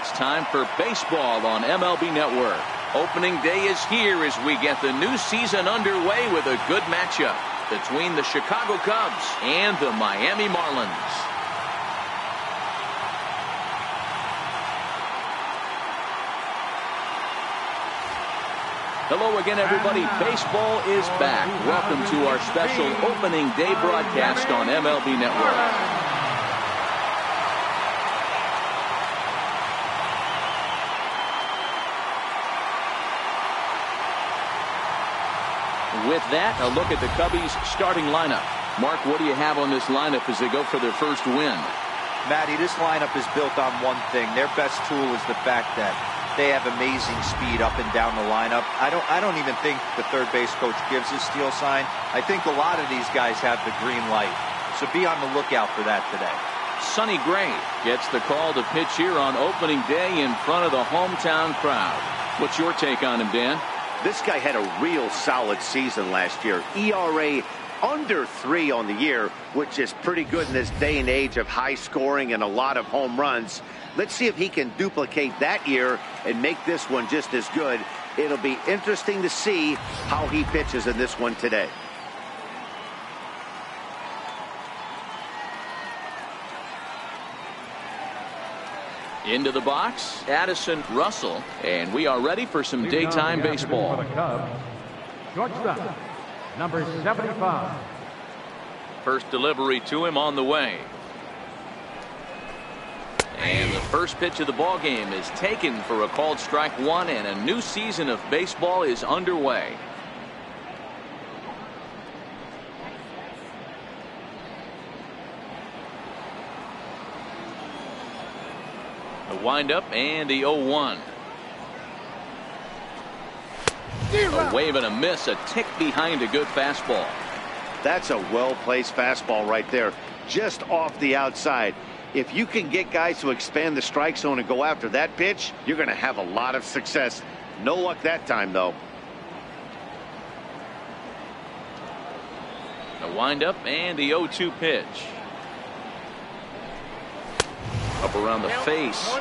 It's time for baseball on MLB Network. Opening day is here as we get the new season underway with a good matchup between the Chicago Cubs and the Miami Marlins. Hello again, everybody. Baseball is back. Welcome to our special opening day broadcast on MLB Network. With that, a look at the Cubbies starting lineup. Mark, what do you have on this lineup as they go for their first win? Matty, this lineup is built on one thing. Their best tool is the fact that they have amazing speed up and down the lineup. I don't even think the third base coach gives his steal sign. I think a lot of these guys have the green light. So be on the lookout for that today. Sonny Gray gets the call to pitch here on opening day in front of the hometown crowd. What's your take on him, Dan? This guy had a real solid season last year. ERA under 3 on the year, which is pretty good in this day and age of high scoring and a lot of home runs. Let's see if he can duplicate that year and make this one just as good. It'll be interesting to see how he pitches in this one today. Into the box, Addison Russell, and we are ready for some daytime baseball. Shortstop, number 75. First delivery to him on the way. And the first pitch of the ball game is taken for a called strike one, and a new season of baseball is underway. The windup and the 0-1. A wave and a miss, a tick behind a good fastball. That's a well-placed fastball right there, just off the outside. If you can get guys to expand the strike zone and go after that pitch, you're going to have a lot of success. No luck that time, though. The windup and the 0-2 pitch. Up around the face.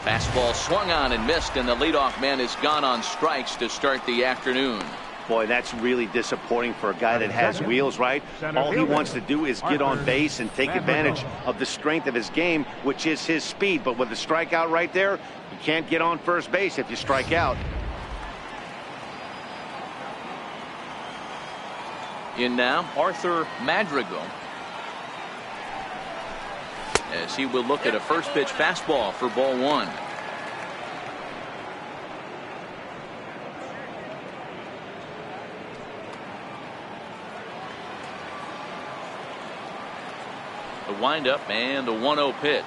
Fastball swung on and missed, and the leadoff man is gone on strikes to start the afternoon. Boy, that's really disappointing for a guy that has wheels, right? All he wants to do is get on base and take advantage of the strength of his game, which is his speed. But with the strikeout right there, you can't get on first base if you strike out. In now, Arthur Madrigal, as he will look at a first pitch fastball for ball one. The windup and the 1-0 pitch.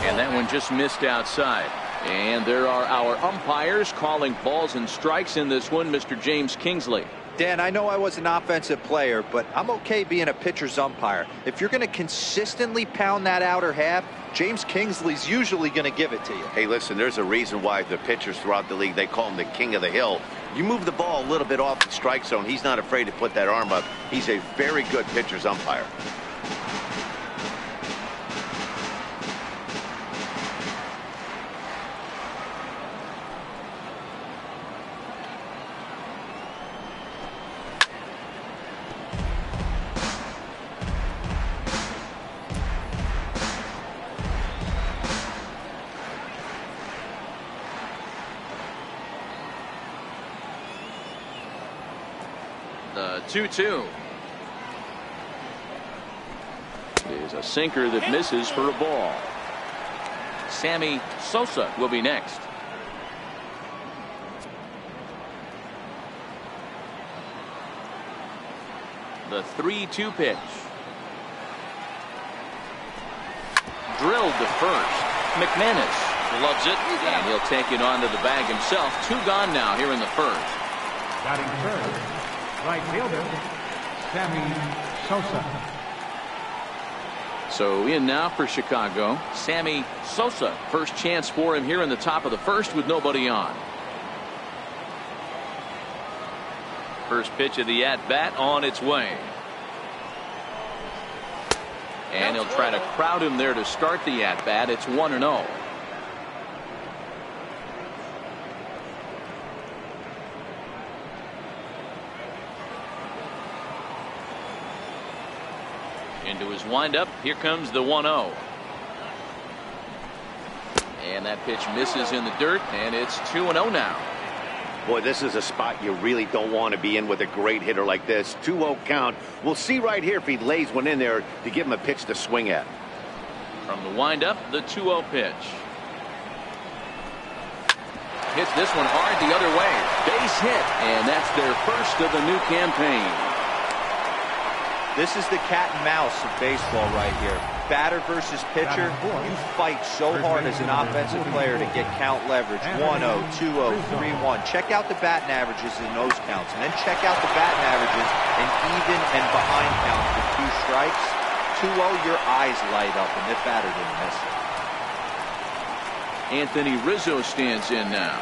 And that one just missed outside. And there are our umpires calling balls and strikes in this one, Mr. James Kingsley. Dan, I know I was an offensive player, but I'm okay being a pitcher's umpire. If you're going to consistently pound that outer half, James Kingsley's usually going to give it to you. Hey, listen, there's a reason why the pitchers throughout the league, they call him the king of the hill. You move the ball a little bit off the strike zone, he's not afraid to put that arm up. He's a very good pitcher's umpire. The 2-2 is a sinker that misses for a ball. Sammy Sosa will be next. The 3-2 pitch. Drilled to first. McManus loves it, and he'll take it onto the bag himself. 2 gone now here in the first. Batting third, right fielder, Sammy Sosa. So in now for Chicago, Sammy Sosa. First chance for him here in the top of the first with nobody on. First pitch of the at-bat on its way. And he'll try to crowd him there to start the at-bat. It's 1-0. Into his windup. Here comes the 1-0. And that pitch misses in the dirt, and it's 2-0 now. Boy, this is a spot you really don't want to be in with a great hitter like this. 2-0 count. We'll see right here if he lays one in there to give him a pitch to swing at. From the windup, the 2-0 pitch. Hits this one hard the other way. Base hit, and that's their first of the new campaign. This is the cat and mouse of baseball right here. Batter versus pitcher. You fight so hard as an offensive player to get count leverage. 1-0, 2-0, 3-1. Check out the batting averages and nose counts. And then check out the batting averages and even and behind counts with 2 strikes. 2-0, your eyes light up, and the batter didn't miss it. Anthony Rizzo stands in now.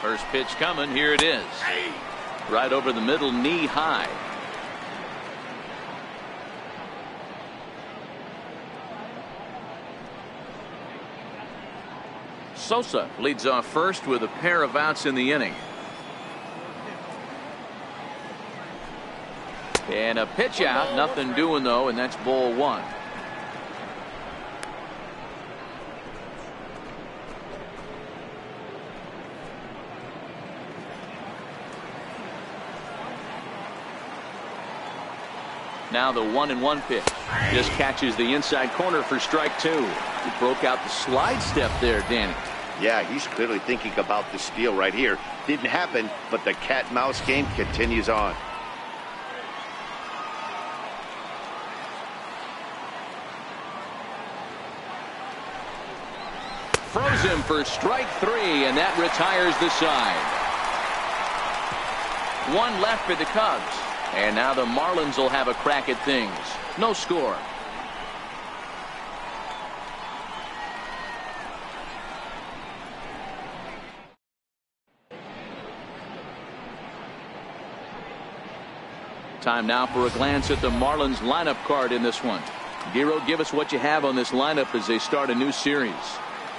First pitch coming. Here it is. Right over the middle, knee high. Sosa leads off first with a pair of outs in the inning. And a pitch out. Nothing doing though, and that's ball 1. Now the 1-1 pitch. Just catches the inside corner for strike 2. He broke out the slide step there, Danny. Yeah, he's clearly thinking about the steal right here. Didn't happen, but the cat-mouse game continues on. Froze him for strike 3, and that retires the side. 1 left for the Cubs. And now the Marlins will have a crack at things. No score. Time now for a glance at the Marlins lineup card in this one. Giro, give us what you have on this lineup as they start a new series.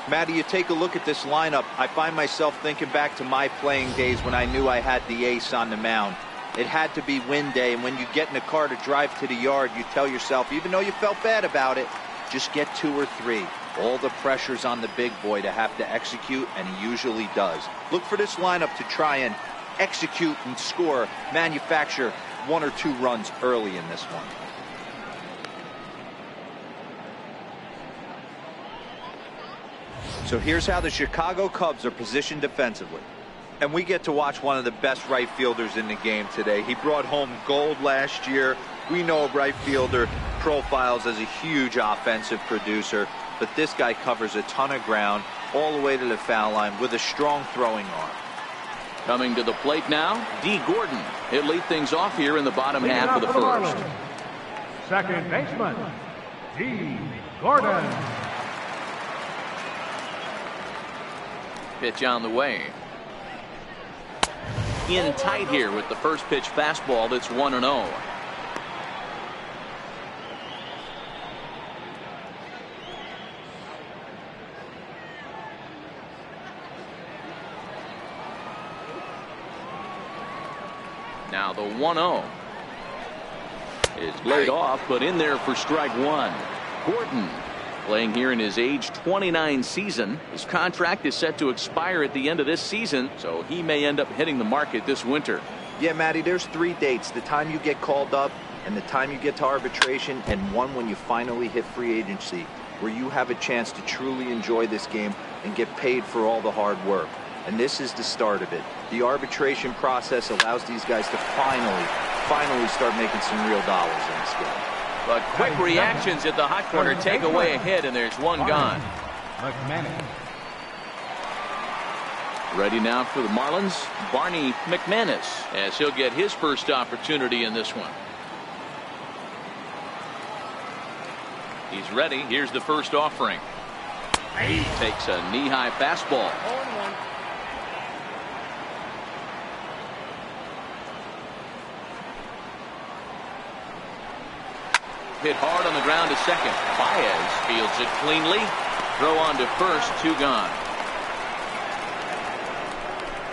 Matty, you take a look at this lineup. I find myself thinking back to my playing days when I knew I had the ace on the mound. It had to be win day, and when you get in a car to drive to the yard, you tell yourself, even though you felt bad about it, just get 2 or 3. All the pressure's on the big boy to have to execute, and he usually does. Look for this lineup to try and execute and score, manufacture 1 or 2 runs early in this one. So here's how the Chicago Cubs are positioned defensively. And we get to watch one of the best right fielders in the game today. He brought home gold last year. We know a right fielder profiles as a huge offensive producer, but this guy covers a ton of ground all the way to the foul line with a strong throwing arm. Coming to the plate now, D. Gordon. He'll lead things off here in the bottom half of the first. Second baseman, D. Gordon. Pitch on the way. In tight here with the first pitch fastball. That's 1-0. Now the 1-0 is laid off, but in there for strike 1. Gordon playing here in his age 29 season. His contract is set to expire at the end of this season, so he may end up hitting the market this winter. Yeah, Matty, there's 3 dates. The time you get called up, and the time you get to arbitration, and one when you finally hit free agency, where you have a chance to truly enjoy this game and get paid for all the hard work. and this is the start of it. The arbitration process allows these guys to finally start making some real dollars in this game. But quick reactions at the hot corner take away a hit, and there's one gone. Ready now for the Marlins, Barney McManus, as he'll get his first opportunity in this one. He's ready. Here's the first offering. He takes a knee-high fastball. Hit hard on the ground to second. Baez fields it cleanly. Throw on to first, 2 gone.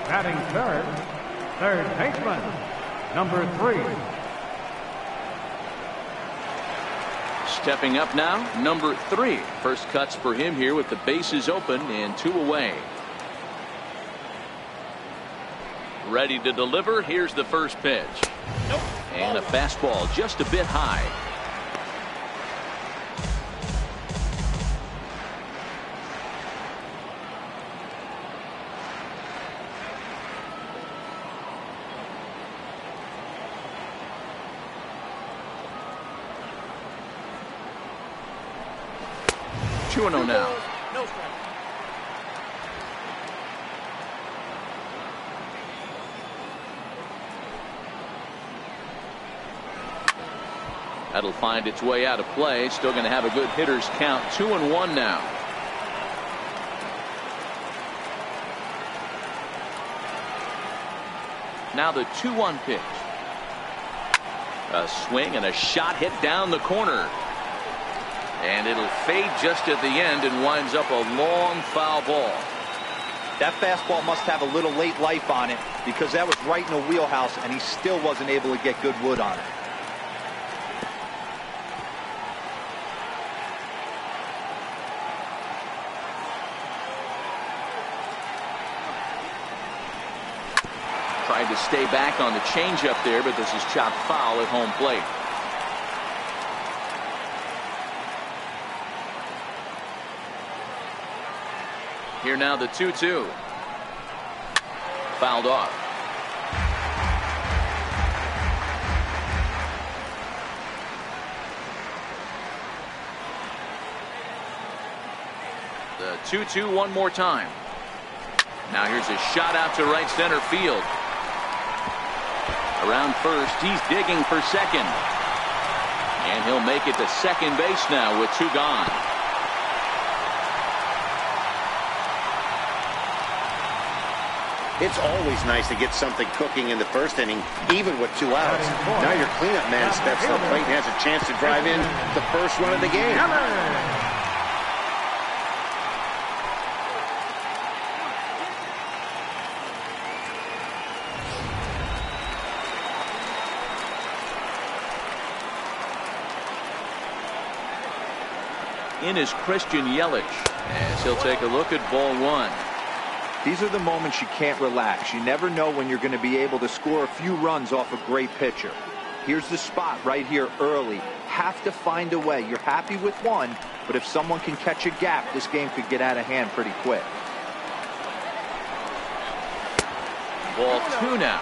Batting third baseman, number 3. Stepping up now, number 3. First cuts for him here with the bases open and 2 away. Ready to deliver. Here's the first pitch. And a fastball just a bit high. Two and 0 now. No strike. That'll find its way out of play. Still going to have a good hitter's count. 2-1 now. Now the 2-1 pitch. A swing and a shot hit down the corner. And it'll fade just at the end and winds up a long foul ball. That fastball must have a little late life on it, because that was right in the wheelhouse and he still wasn't able to get good wood on it. Tried to stay back on the changeup there, but this is chopped foul at home plate. Here now the 2-2. Fouled off. The 2-2 one more time. Now here's a shot out to right center field. Around first, he's digging for second. And he'll make it to second base now with 2 gone. It's always nice to get something cooking in the first inning, even with 2 outs. Now your cleanup man steps to the plate and has a chance to drive in the first run of the game. In is Christian Yelich, as he'll take a look at ball 1. These are the moments you can't relax. You never know when you're going to be able to score a few runs off a great pitcher. Here's the spot right here early. Have to find a way. You're happy with one, but if someone can catch a gap, this game could get out of hand pretty quick. Ball 2 now.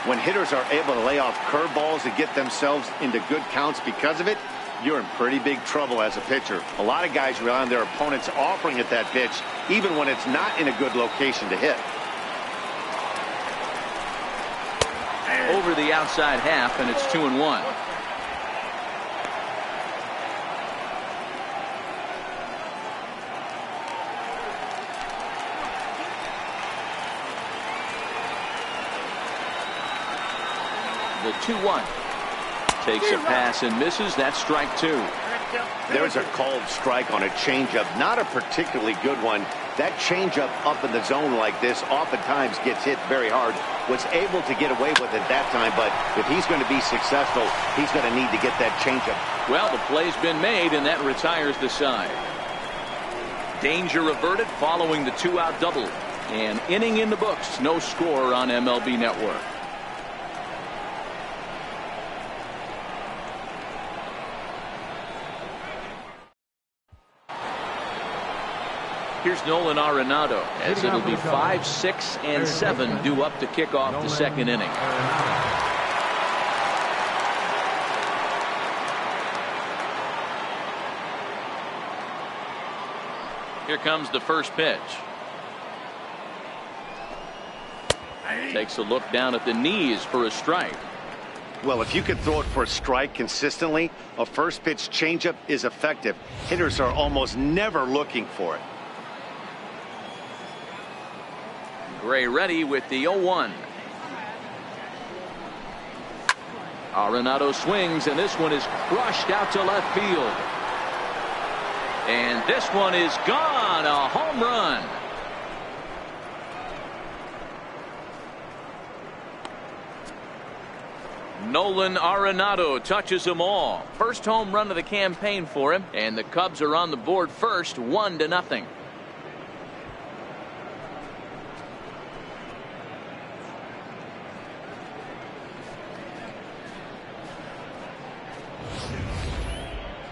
When hitters are able to lay off curveballs and get themselves into good counts because of it, you're in pretty big trouble as a pitcher. A lot of guys rely on their opponents offering at that pitch, even when it's not in a good location to hit. Over the outside half, and it's 2-1. The 2-1. Takes a pass and misses. That's strike 2. There's a called strike on a changeup. Not a particularly good one. That changeup up in the zone like this oftentimes gets hit very hard. Was able to get away with it that time, but if he's going to be successful, he's going to need to get that changeup. Well, the play's been made, and that retires the side. Danger averted following the 2-out double. An inning in the books. No score on MLB Network. Here's Nolan Arenado, as it'll be 5, 6, and 7 due up to kick off the second inning. Here comes the first pitch. Takes a look down at the knees for a strike. Well, if you can throw it for a strike consistently, a first pitch changeup is effective. Hitters are almost never looking for it. Gray ready with the 0-1. Arenado swings, and this one is crushed out to left field. And this one is gone. A home run. Nolan Arenado touches them all. First home run of the campaign for him, and the Cubs are on the board first, 1-0.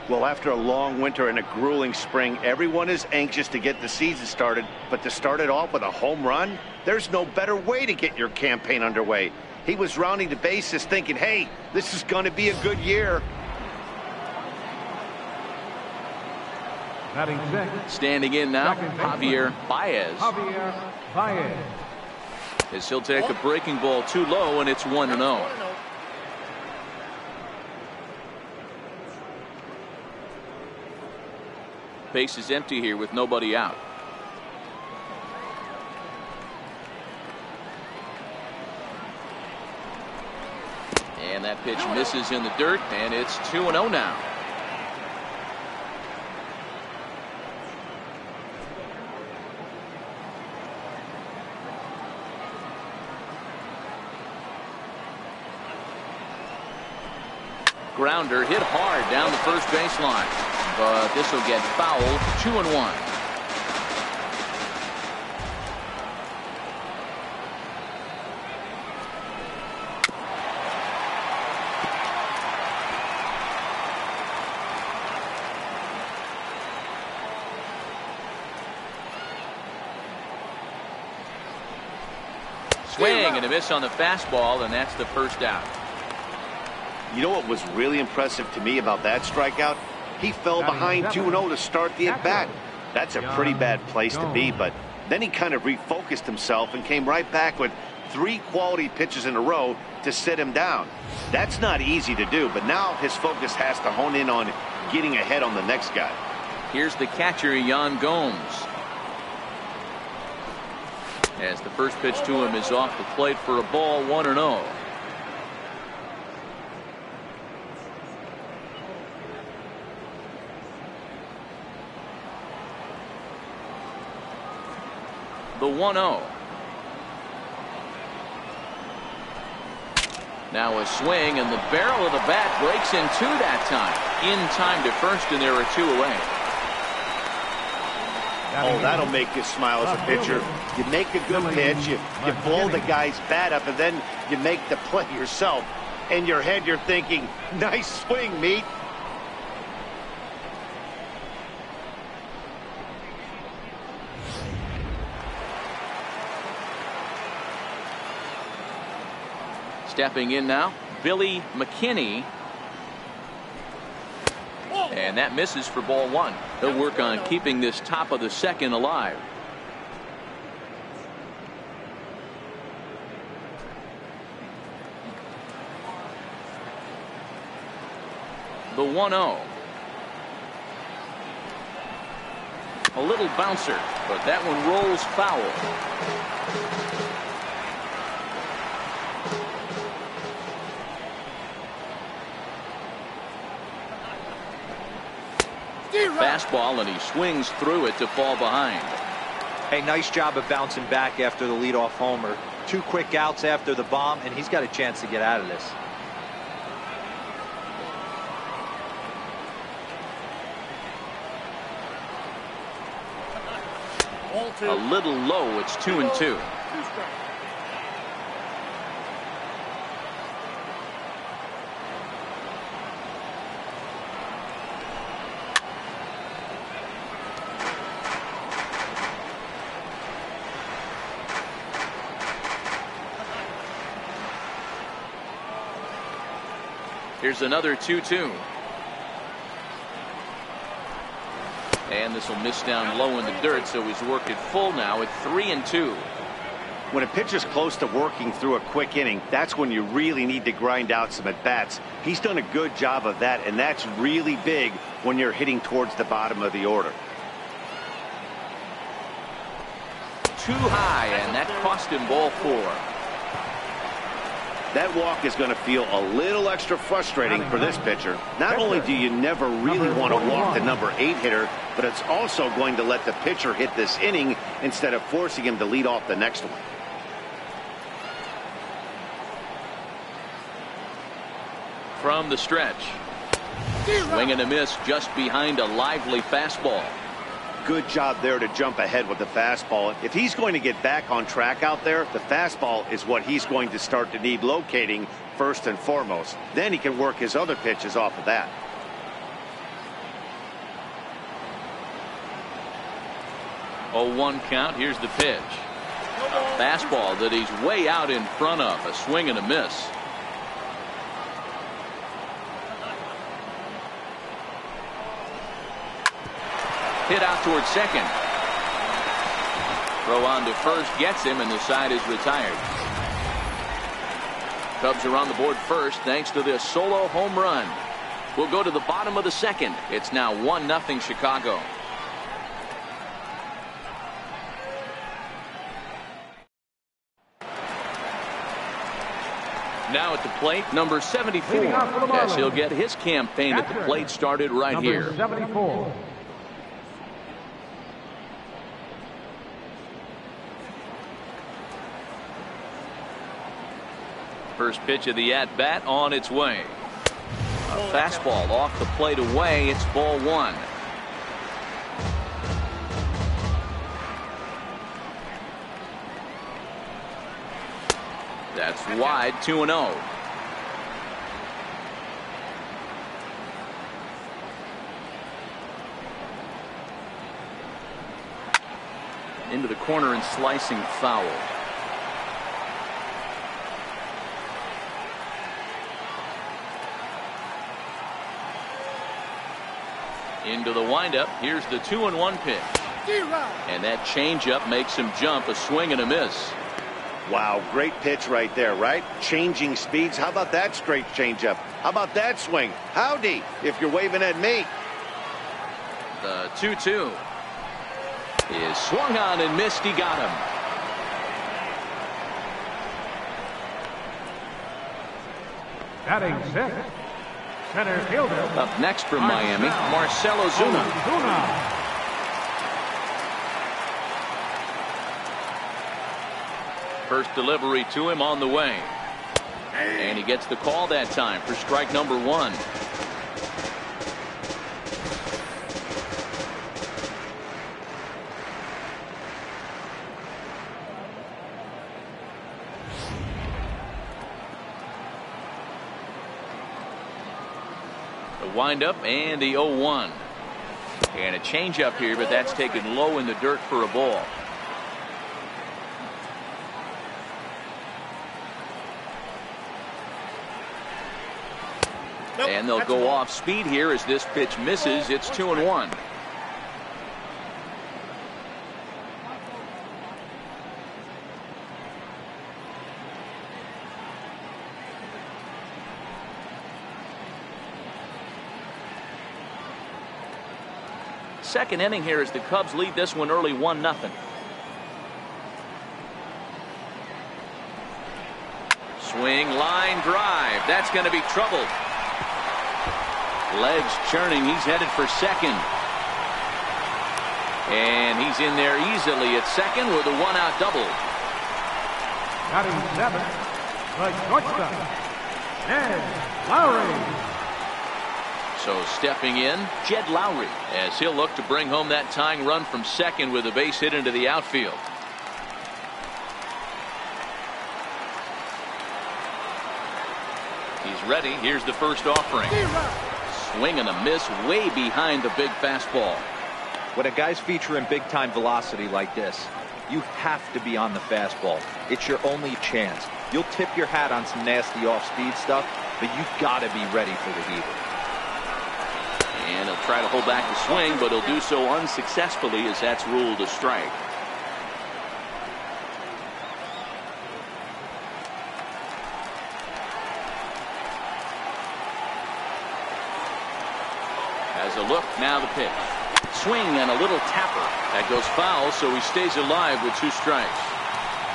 Well, after a long winter and a grueling spring, everyone is anxious to get the season started, but to start it off with a home run, there's no better way to get your campaign underway. He was rounding the bases thinking, hey, this is going to be a good year. Standing in now, Javier Baez. As he'll take a breaking ball too low, and it's 1-0. Base is empty here with nobody out. And that pitch misses in the dirt, and it's 2-0 now. Grounder hit hard down the first baseline, but this will get fouled. 2-1. Swing and a miss on the fastball, and that's the first out. You know what was really impressive to me about that strikeout? He fell behind 2-0 to start the at-bat. That's a pretty bad place to be, but then he kind of refocused himself and came right back with 3 quality pitches in a row to sit him down. That's not easy to do, but now his focus has to hone in on getting ahead on the next guy. Here's the catcher, Yan Gomes. As the first pitch to him is off the plate for a ball, 1-0. The 1-0. Now a swing, and the barrel of the bat breaks in two that time. In time to first, and there are 2 away. Oh, that'll make you smile as a pitcher. You make a good pitch, you blow the guy's bat up, and then you make the play yourself. In your head, you're thinking, nice swing, meat. Stepping in now, Billy McKinney. And that misses for ball 1. He'll work on keeping this top of the second alive. The 1-0. A little bouncer, but that one rolls foul. Fastball, and he swings through it to fall behind. Hey, nice job of bouncing back after the leadoff homer. 2 quick outs after the bomb, and he's got a chance to get out of this. A little low. It's 2-2. Here's another 2-2. And this will miss down low in the dirt, so he's worked it full now at 3-2. When a pitcher's close to working through a quick inning, that's when you really need to grind out some at-bats. He's done a good job of that, and that's really big when you're hitting towards the bottom of the order. Too high, and that cost him ball 4. That walk is going to feel a little extra frustrating for this pitcher. Not only do you never really want to walk the number 8 hitter, but it's also going to let the pitcher hit this inning instead of forcing him to lead off the next one. From the stretch. Swing and a miss just behind a lively fastball. Good job there to jump ahead with the fastball. If he's going to get back on track out there, the fastball is what he's going to start to need locating first and foremost. Then he can work his other pitches off of that. Oh, 1 count. Here's the pitch. A fastball that he's way out in front of. A swing and a miss. Hit out towards second. Throw on to first gets him, and the side is retired. Cubs are on the board first thanks to this solo home run. We'll go to the bottom of the second. It's now 1-0 Chicago. Now at the plate, number 74, as he'll get his campaign at the plate started right here. 74. First pitch of the at-bat on its way. A fastball off the plate away. It's ball 1. That's wide, 2-0. Into the corner and slicing foul. Into the windup. Here's the 2-1 pitch. And that changeup makes him jump. A swing and a miss. Wow, great pitch right there, right? Changing speeds. How about that straight changeup? How about that swing? Howdy, if you're waving at me. The 2-2 is swung on and missed. He got him. Batting 6th. Center fielder. Up next from Miami, Marcell Ozuna. First delivery to him on the way. And he gets the call that time for strike number 1. The windup and the 0-1. And a changeup here, but that's taken low in the dirt for a ball. And they'll go off speed here as this pitch misses. It's 2-1. Second inning here as the Cubs lead this one early 1-0. Swing, line drive. That's going to be trouble. Legs churning. He's headed for second. And he's in there easily at second with a 1-out double. Batting 7th, the shortstop, Jed Lowrie. So stepping in, Jed Lowrie, as he'll look to bring home that tying run from second with a base hit into the outfield. He's ready. Here's the first offering. Swing and a miss way behind the big fastball. When a guy's featuring big-time velocity like this, you have to be on the fastball. It's your only chance. You'll tip your hat on some nasty off-speed stuff, but you've got to be ready for the heater. And he'll try to hold back the swing, but he'll do so unsuccessfully as that's ruled a strike. Has a look, now the pitch. Swing and a little tapper. That goes foul, so he stays alive with 2 strikes.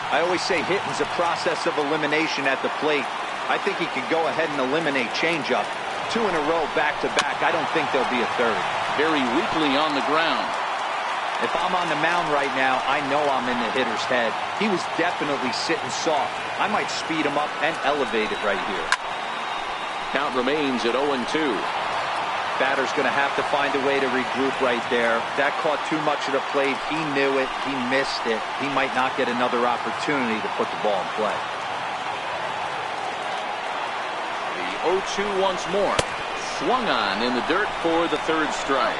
I always say hitting's a process of elimination at the plate. I think he could go ahead and eliminate changeup. 2 in a row back-to-back. I don't think there'll be a third. Very weakly on the ground. If I'm on the mound right now, I know I'm in the hitter's head. He was definitely sitting soft. I might speed him up and elevate it right here. Count remains at 0-2. Batter's going to have to find a way to regroup right there. That caught too much of the plate. He knew it. He missed it. He might not get another opportunity to put the ball in play. The 0-2 once more. Swung on in the dirt for the 3rd strike.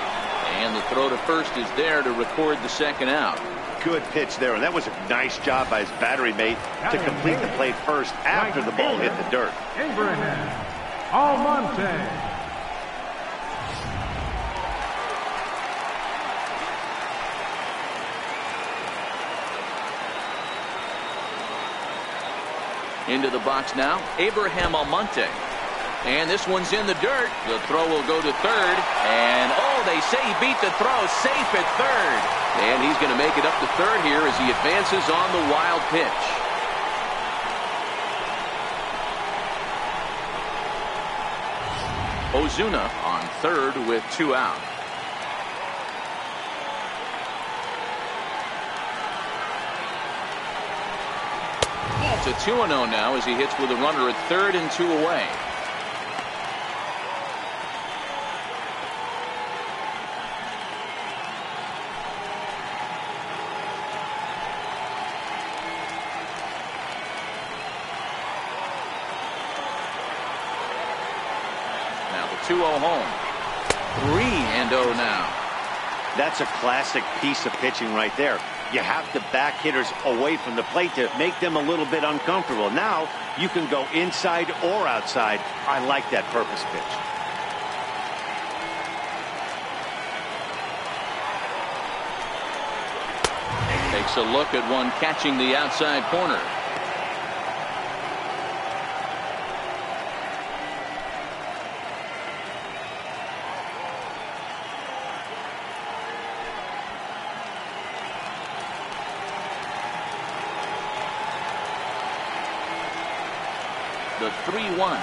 And the throw to first is there to record the 2nd out. Good pitch there, and that was a nice job by his battery mate to complete the play first after the ball hit the dirt. Abraham Almonte. Into the box now, Abraham Almonte. And this one's in the dirt. The throw will go to 3rd. And, oh, they say he beat the throw. Safe at 3rd. And he's going to make it up to 3rd here as he advances on the wild pitch. Ozuna on 3rd with 2 out. It's a 2-0 now as he hits with a runner at 3rd and 2 away. Now the 2-0 home. 3-0 now. That's a classic piece of pitching right there. You have to back hitters away from the plate to make them a little bit uncomfortable. Now you can go inside or outside. I like that purpose pitch. Takes a look at one catching the outside corner. The 3-1.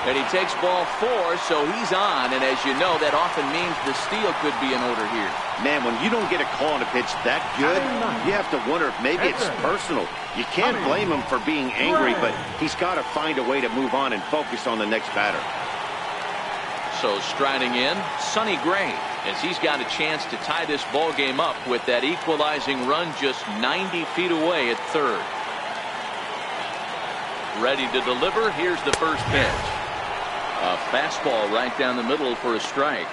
And he takes ball 4, so he's on. And as you know, that often means the steal could be in order here. Man, when you don't get a call on a pitch that good, you have to wonder if maybe it's personal. You can't blame him for being angry, but he's got to find a way to move on and focus on the next batter. So striding in, Sonny Gray, as he's got a chance to tie this ball game up with that equalizing run just 90 feet away at 3rd. Ready to deliver. Here's the first pitch. A fastball right down the middle for a strike.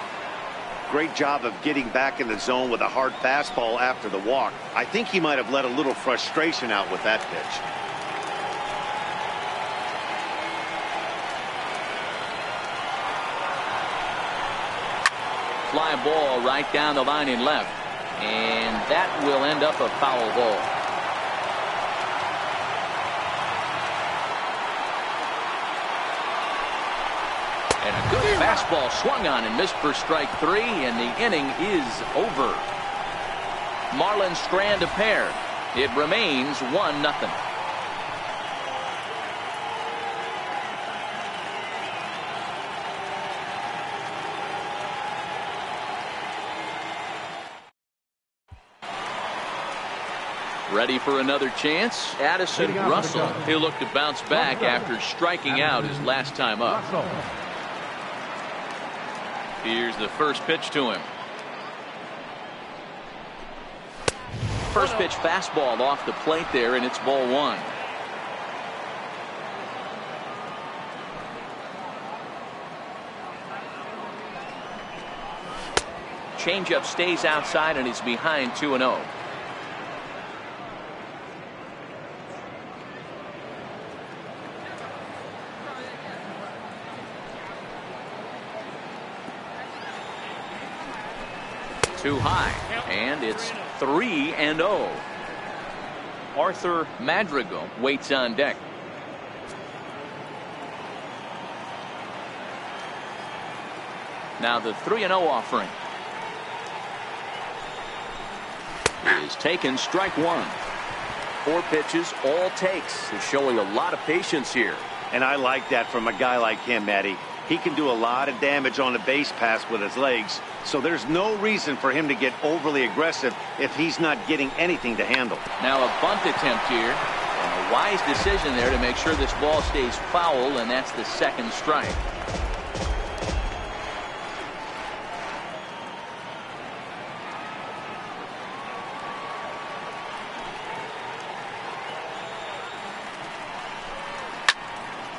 Great job of getting back in the zone with a hard fastball after the walk. I think he might have let a little frustration out with that pitch. Fly ball right down the line in left. And that will end up a foul ball. And a good fastball swung on and missed for strike 3, and the inning is over. Marlins strand a pair. It remains 1-0. Ready for another chance? Addison Russell. He'll look to bounce back after striking out his last time up. Here's the first pitch to him. First pitch fastball off the plate there, and it's ball 1. Changeup stays outside, and he's behind 2-0. Too high, and it's 3-0. Arthur Madrigal waits on deck. Now the 3-0 offering is taken, strike one. 4 pitches, all takes. They're showing a lot of patience here. And I like that from a guy like him, Matty. He can do a lot of damage on the base pass with his legs, so there's no reason for him to get overly aggressive if he's not getting anything to handle. Now a bunt attempt here, and a wise decision there to make sure this ball stays foul, and that's the second strike.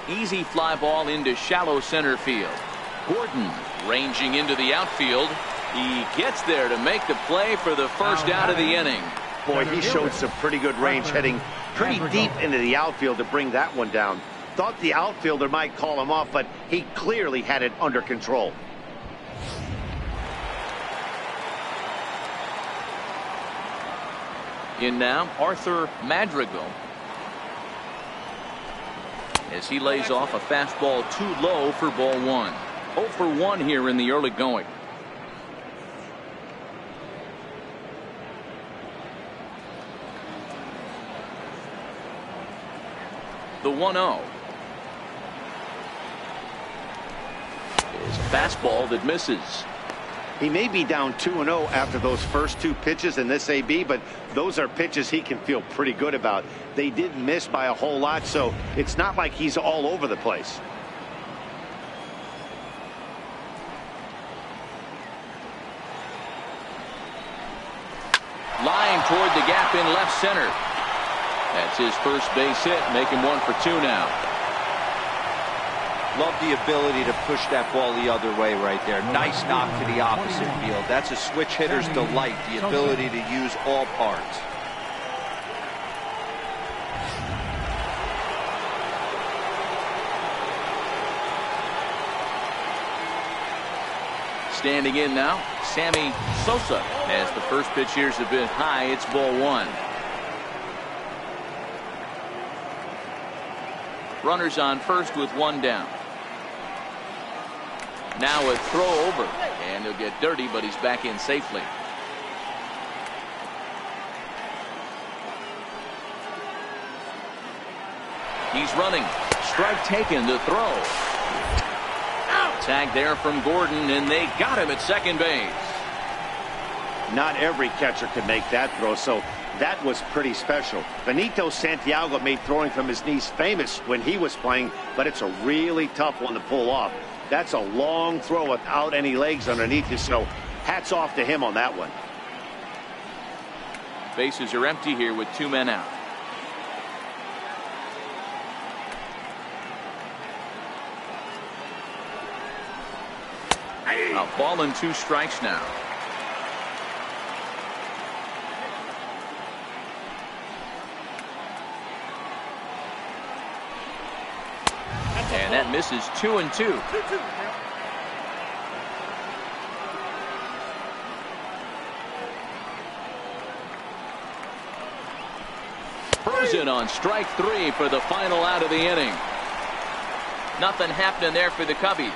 Easy fly ball into shallow center field. Gordon ranging into the outfield. He gets there to make the play for the first out of the inning. Boy, he showed some pretty good range, heading pretty deep into the outfield to bring that one down. Thought the outfielder might call him off, but he clearly had it under control. In now, Arthur Madrigal, as he lays off a fastball too low for ball one. 0 for 1 here in the early going. The 1-0 is a fastball that misses. He may be down 2-0 after those first 2 pitches in this AB, but those are pitches he can feel pretty good about. They didn't miss by a whole lot, so it's not like he's all over the place. Line toward the gap in left center. That's his first base hit, making 1 for 2 now. Love the ability to push that ball the other way right there. Nice knock to the opposite field. That's a switch hitter's delight, the ability to use all parts. Standing in now, Sammy Sosa. As the first pitch here's a bit high, it's ball 1. Runners on first with 1 down. Now a throw over, and he'll get dirty, but he's back in safely. He's running. Strike taken, the throw. Tag there from Gordon, and they got him at second base. Not every catcher can make that throw, so that was pretty special. Benito Santiago made throwing from his knees famous when he was playing, but it's a really tough one to pull off. That's a long throw without any legs underneath you, so hats off to him on that one. Bases are empty here with 2 men out. A ball and 2 strikes now. And that misses 2-2. Frozen on strike 3 for the final out of the inning. Nothing happening there for the Cubbies,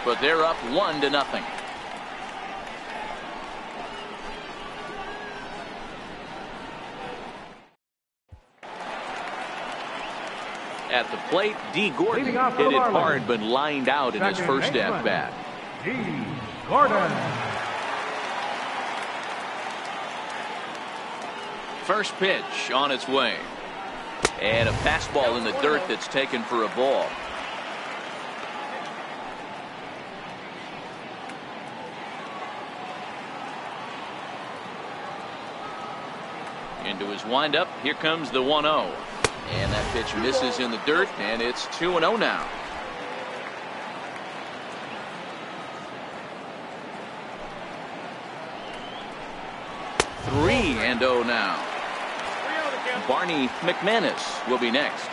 but they're up 1-0. At the plate, D. Gordon hit it hard but lined out in his first at bat. D. Gordon. First pitch on its way. And a fastball in the dirt that's taken for a ball. Into his windup, here comes the 1-0. And that pitch misses in the dirt, and it's 2-0 now. Three and 0 now. Barney McManus will be next.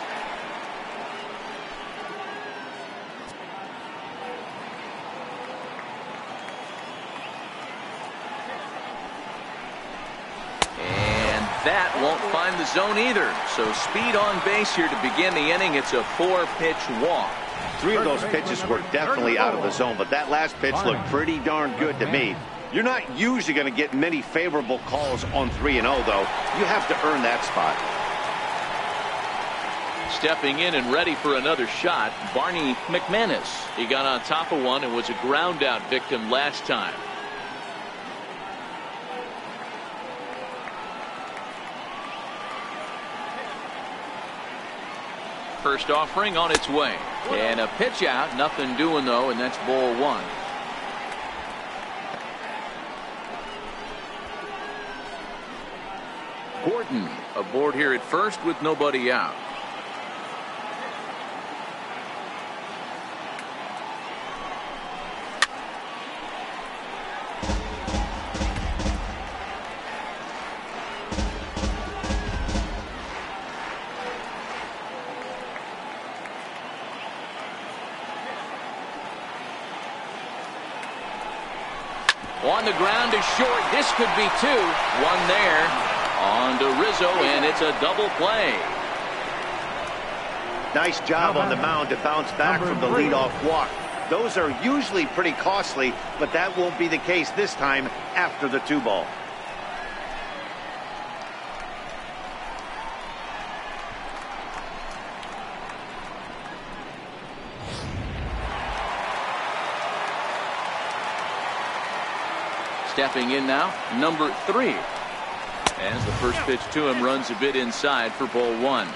That won't find the zone either. So speed on base here to begin the inning. It's a 4-pitch walk. 3 of those pitches were definitely out of the zone, but that last pitch looked pretty darn good to me. You're not usually going to get many favorable calls on 3-0, though. You have to earn that spot. Stepping in and ready for another shot, Barney McManus. He got on top of one and was a ground out victim last time. First offering on its way. And a pitch out. Nothing doing, though, and that's ball 1. Gordon aboard here at first with nobody out. On the ground is short. This could be 2. 1 there. On to Rizzo, and it's a double play. Nice job on the mound to bounce back from the leadoff walk. Those are usually pretty costly, but that won't be the case this time after the 2-ball. Stepping in now, number 3. As the first pitch to him runs a bit inside for ball 1.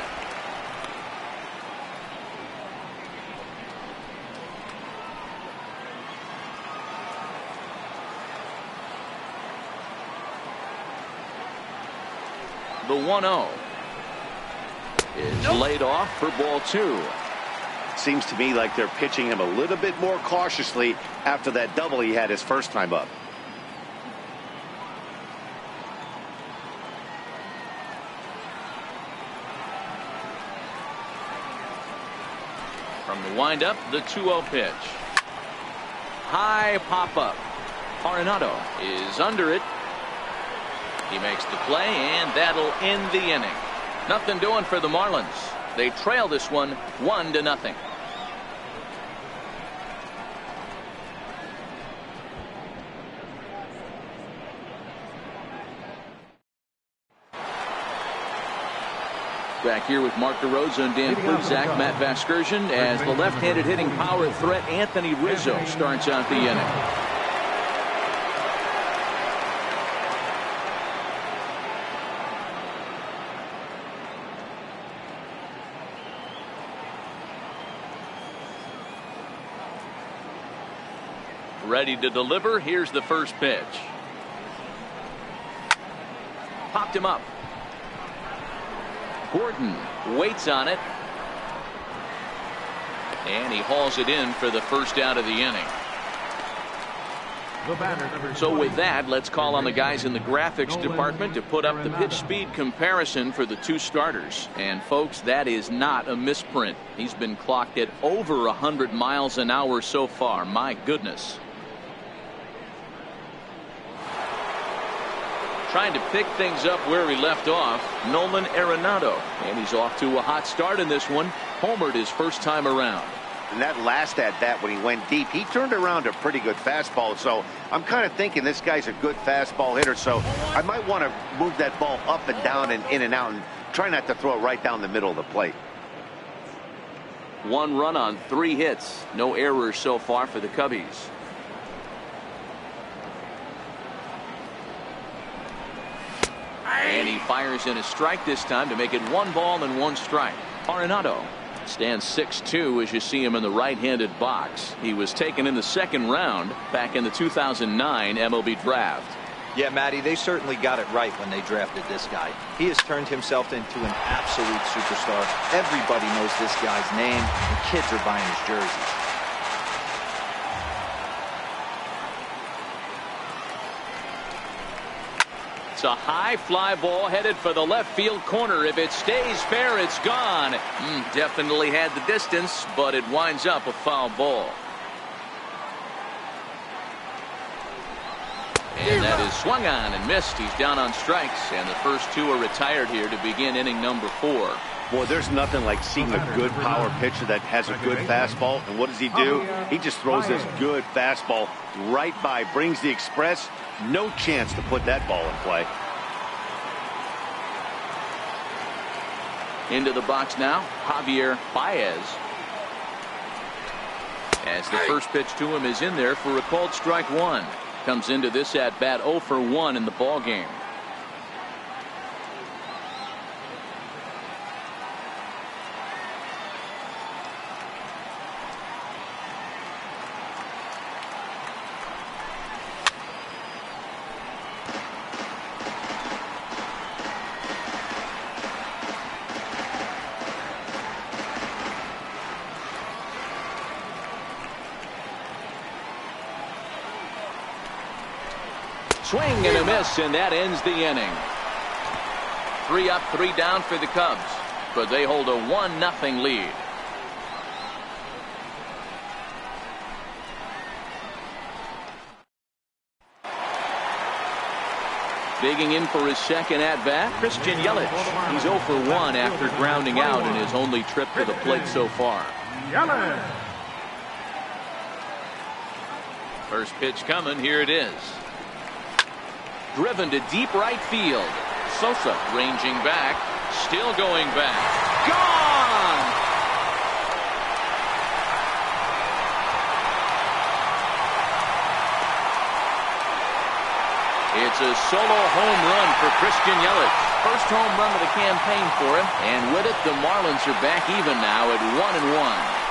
The 1-0 is laid off for ball 2. Seems to me like they're pitching him a little bit more cautiously after that double he had his first time up. From the windup, the 2-0 pitch. High pop up. Arenado is under it. He makes the play, and that'll end the inning. Nothing doing for the Marlins. They trail this one 1-0. Back here with Mark DeRosa and Dan Pluzak, Matt Vasgersian, as the left-handed hitting power threat Anthony Rizzo starts out the inning. Ready to deliver. Here's the first pitch. Popped him up. Gordon waits on it, and he hauls it in for the first out of the inning. So with that, let's call on the guys in the graphics department to put up the pitch speed comparison for the 2 starters. And folks, that is not a misprint. He's been clocked at over 100 miles an hour so far. My goodness. Trying to pick things up where he left off, Nolan Arenado. And he's off to a hot start in this one. Homered his first time around. And that last at-bat when he went deep, he turned around a pretty good fastball. So I'm kind of thinking this guy's a good fastball hitter. So I might want to move that ball up and down and in and out and try not to throw it right down the middle of the plate. 1 run on 3 hits. No errors so far for the Cubbies. And he fires in a strike this time to make it 1 ball and 1 strike. Arenado stands 6'2" as you see him in the right-handed box. He was taken in the 2nd round back in the 2009 MLB draft. Yeah, Matty, they certainly got it right when they drafted this guy. He has turned himself into an absolute superstar. Everybody knows this guy's name, and kids are buying his jerseys. It's a high fly ball headed for the left field corner. If it stays fair, it's gone. Definitely had the distance, but it winds up a foul ball. And that is swung on and missed. He's down on strikes, and the first two are retired here to begin inning number 4. Boy, there's nothing like seeing a good power pitcher that has a good fastball. And what does he do? He just throws this good fastball right by, brings the express. No chance to put that ball in play. Into the box now, Javier Baez. As the first pitch to him is in there for a called strike 1. Comes into this at bat 0 for 1 in the ball game. Swing and a miss, and that ends the inning. 3 up, 3 down for the Cubs, but they hold a 1-0 lead. Digging in for his second at-bat, Christian Yelich. He's 0 for 1 after grounding out in his only trip to the plate so far. First pitch coming, here it is. Driven to deep right field. Sosa ranging back, still going back. Gone! It's a solo home run for Christian Yelich. First home run of the campaign for him, and with it, the Marlins are back even now at 1-1.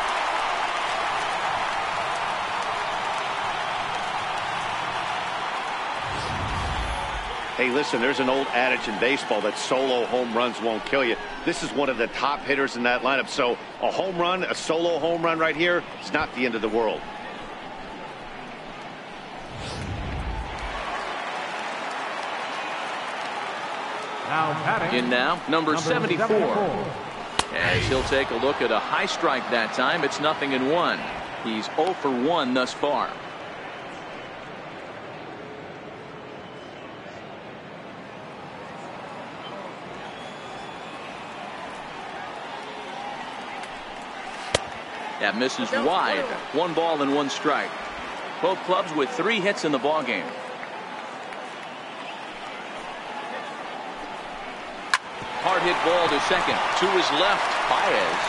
Hey, listen, there's an old adage in baseball that solo home runs won't kill you. This is one of the top hitters in that lineup. So a home run, a solo home run right here, it's not the end of the world. In now, number 74. As he'll take a look at a high strike that time, it's 0-1. He's 0 for 1 thus far. That misses wide. 1 ball and 1 strike. Both clubs with 3 hits in the ball game. Hard hit ball to second. To his left, Baez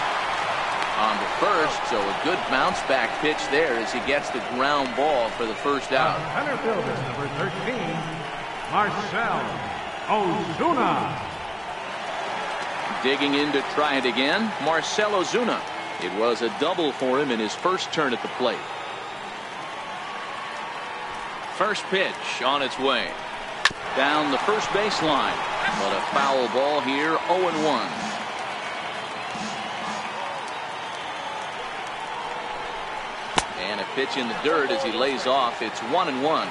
on the first. So a good bounce back pitch there as he gets the ground ball for the first out. Center fielder, number 13, Marcell Ozuna. Digging in to try it again, Marcell Ozuna. It was a double for him in his first turn at the plate. First pitch on its way. Down the first baseline. But a foul ball here, 0-1. And a pitch in the dirt as he lays off. It's 1-1.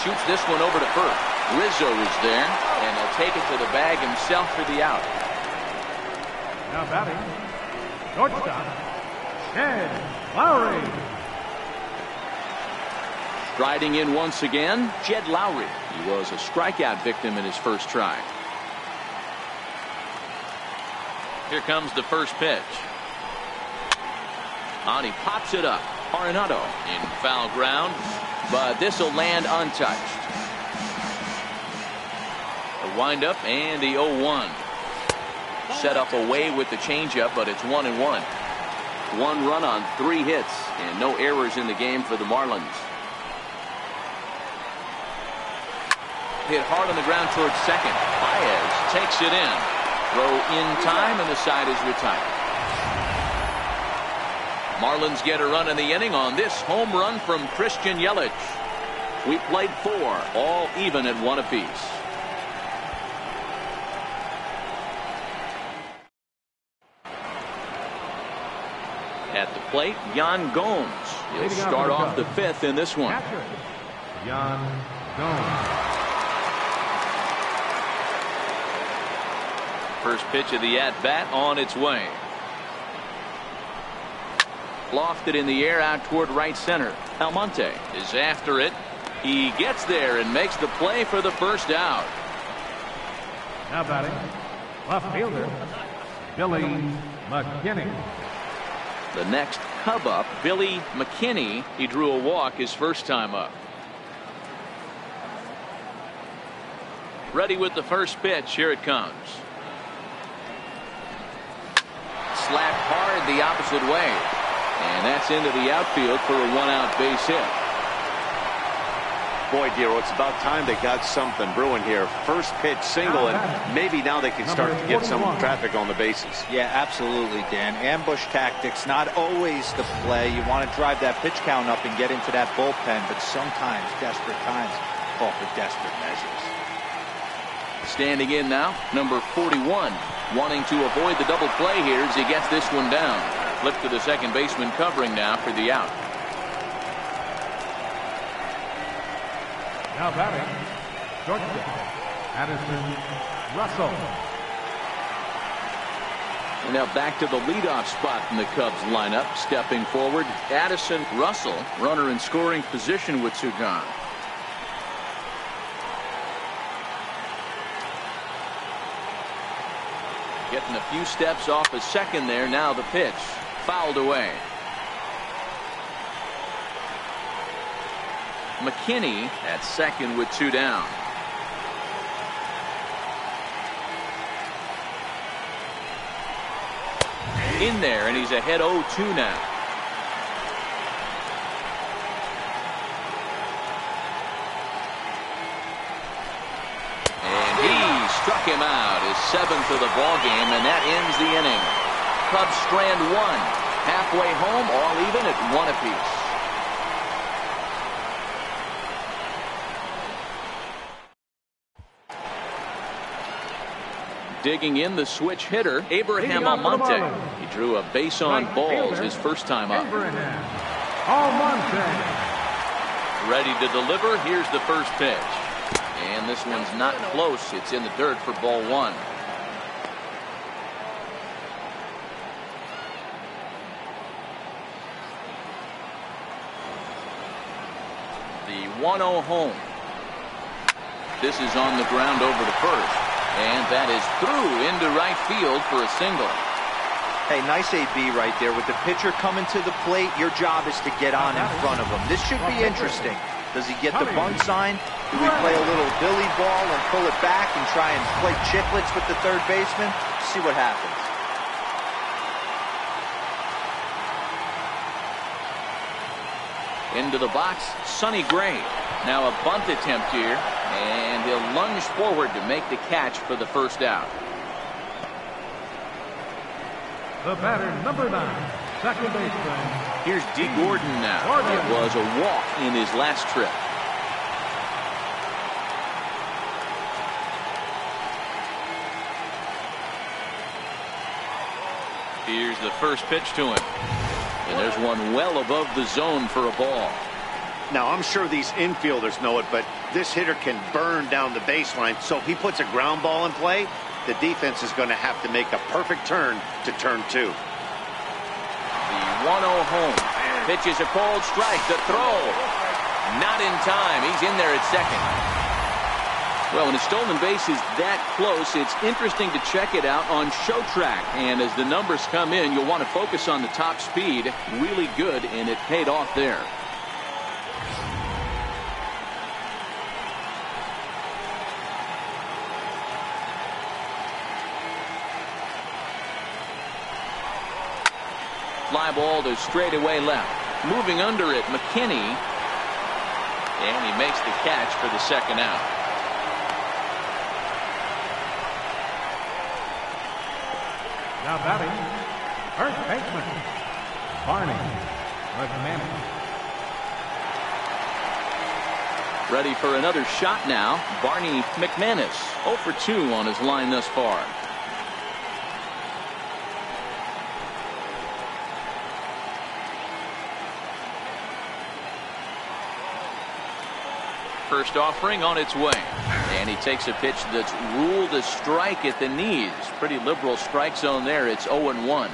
Shoots this one over to first. Rizzo is there, and he'll take it to the bag himself for the out. Now batting, shortstop, Jed Lowry. Striding in once again, Jed Lowry. He was a strikeout victim in his first try. Here comes the first pitch. On, he pops it up. Arenado in foul ground, but this will land untouched. The windup and the 0-1. Set up away with the changeup, but it's 1-1. 1 run on 3 hits and no errors in the game for the Marlins. Hit hard on the ground towards second. Baez takes it in. Throw in time, and the side is retired. Marlins get a run in the inning on this home run from Christian Yelich. We played 4, all even at 1 apiece. At the plate, Yan Gomes. He'll start off the 5th in this one. Yan Gomes. First pitch of the at-bat on its way. Lofted in the air out toward right center. Almonte is after it. He gets there and makes the play for the first out. Now batting, left fielder, Billy McKinney. The next Cub up, Billy McKinney. He drew a walk his first time up. Ready with the first pitch. Here it comes. Slapped hard the opposite way. And that's into the outfield for a one-out base hit. Boy, Dero, it's about time they got something brewing here. First pitch single, and maybe now they can start to get some traffic on the bases. Yeah, absolutely, Dan. Ambush tactics, not always the play. You want to drive that pitch count up and get into that bullpen, but sometimes desperate times call for desperate measures. Standing in now, number 41, wanting to avoid the double play here as he gets this one down. Flip to the second baseman covering now for the out. Now batting, shortstop, Addison Russell. And now back to the leadoff spot in the Cubs lineup. Stepping forward, Addison Russell, runner in scoring position with two gone. Getting a few steps off a second there. Now the pitch fouled away. McKinney at second with two down. In there, and he's ahead 0-2 now. And he struck him out, his seventh of the ball game, and that ends the inning. Cubs strand one, halfway home, all even at one apiece. Digging in the switch hitter, Abraham Almonte. He drew a base on balls his first time up. Abraham Almonte. Ready to deliver. Here's the first pitch. And this one's not close. It's in the dirt for ball one. The 1-0 home. This is on the ground over to first. And that is through into right field for a single. Hey, nice AB right there. With the pitcher coming to the plate, your job is to get on in front of him. This should be interesting. Does he get the bunt sign? Do we play a little Billy ball and pull it back and try and play chicklets with the third baseman? See what happens. Into the box, Sonny Gray. Now a bunt attempt here, and he'll lunge forward to make the catch for the first out. The batter, number 9, second baseman. Here's D. Gordon now. It was a walk in his last trip. Here's the first pitch to him. And there's one well above the zone for a ball. Now, I'm sure these infielders know it, but this hitter can burn down the baseline. So if he puts a ground ball in play, the defense is going to have to make a perfect turn to turn two. The 1-0 home. Pitch is a cold strike. The throw. Not in time. He's in there at second. Well, when a stolen base is that close, it's interesting to check it out on show track. And as the numbers come in, you'll want to focus on the top speed. Really good, and it paid off there. Fly ball to straightaway left. Moving under it, McKinney. And he makes the catch for the second out. Now batting, first baseman, Barney McManus. Ready for another shot now, Barney McManus. 0 for 2 on his line thus far. First offering on its way. And he takes a pitch that's ruled a strike at the knees. Pretty liberal strike zone there. It's 0-1.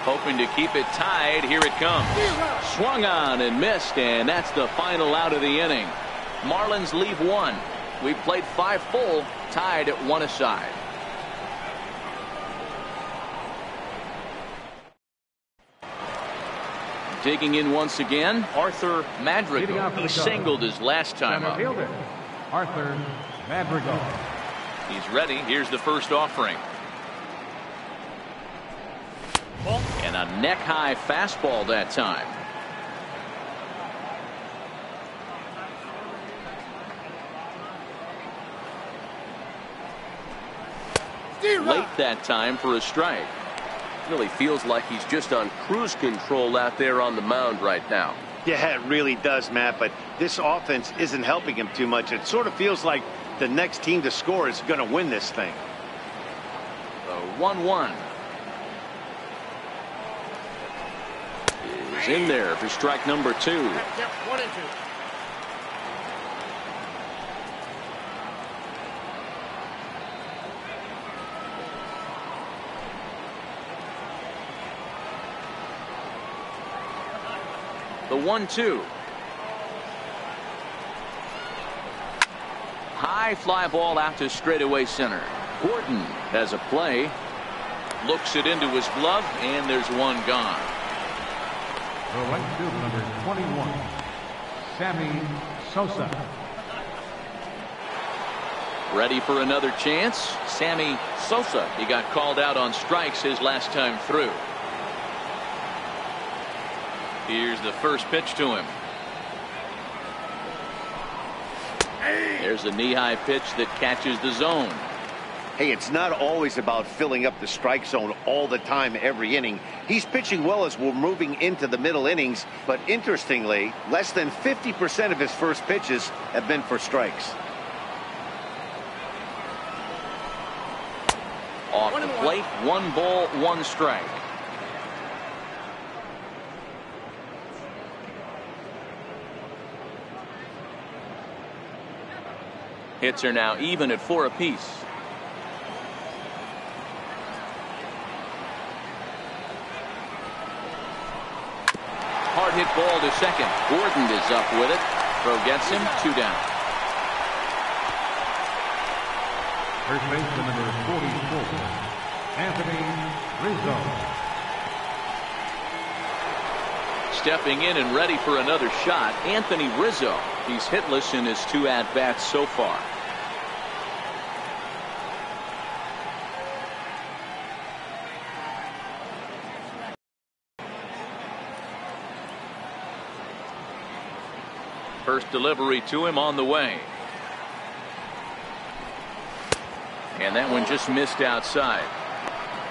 Hoping to keep it tied. Here it comes. Swung on and missed, and that's the final out of the inning. Marlins leave one. We played 5 full, tied at 1 aside. Digging in once again, Arthur Madrigal. He singled his last time up. Arthur Madrigal. He's ready. Here's the first offering. And a neck-high fastball that time. Late that time for a strike. Really feels like he's just on cruise control out there on the mound right now. Yeah, it really does, Matt, but this offense isn't helping him too much. It sort of feels like the next team to score is going to win this thing. 1-1. Is in there for strike number 2. Yep, 1 and 2. The 1-2. High fly ball out to straightaway center. Gordon has a play. Looks it into his glove, and there's one gone. The right field number 21, Sammy Sosa. Ready for another chance. Sammy Sosa. He got called out on strikes his last time through. Here's the first pitch to him. There's a knee-high pitch that catches the zone. Hey, it's not always about filling up the strike zone all the time every inning. He's pitching well as we're moving into the middle innings, but interestingly, less than 50% of his first pitches have been for strikes. Off the plate, 1 ball, 1 strike. Hits are now even at 4 apiece. Hard hit ball to second. Gordon is up with it. Throw gets him. 2 down. First baseman number 44, Anthony Rizzo. Stepping in and ready for another shot, Anthony Rizzo. He's hitless in his 2 at-bats so far. First delivery to him on the way. And that one just missed outside.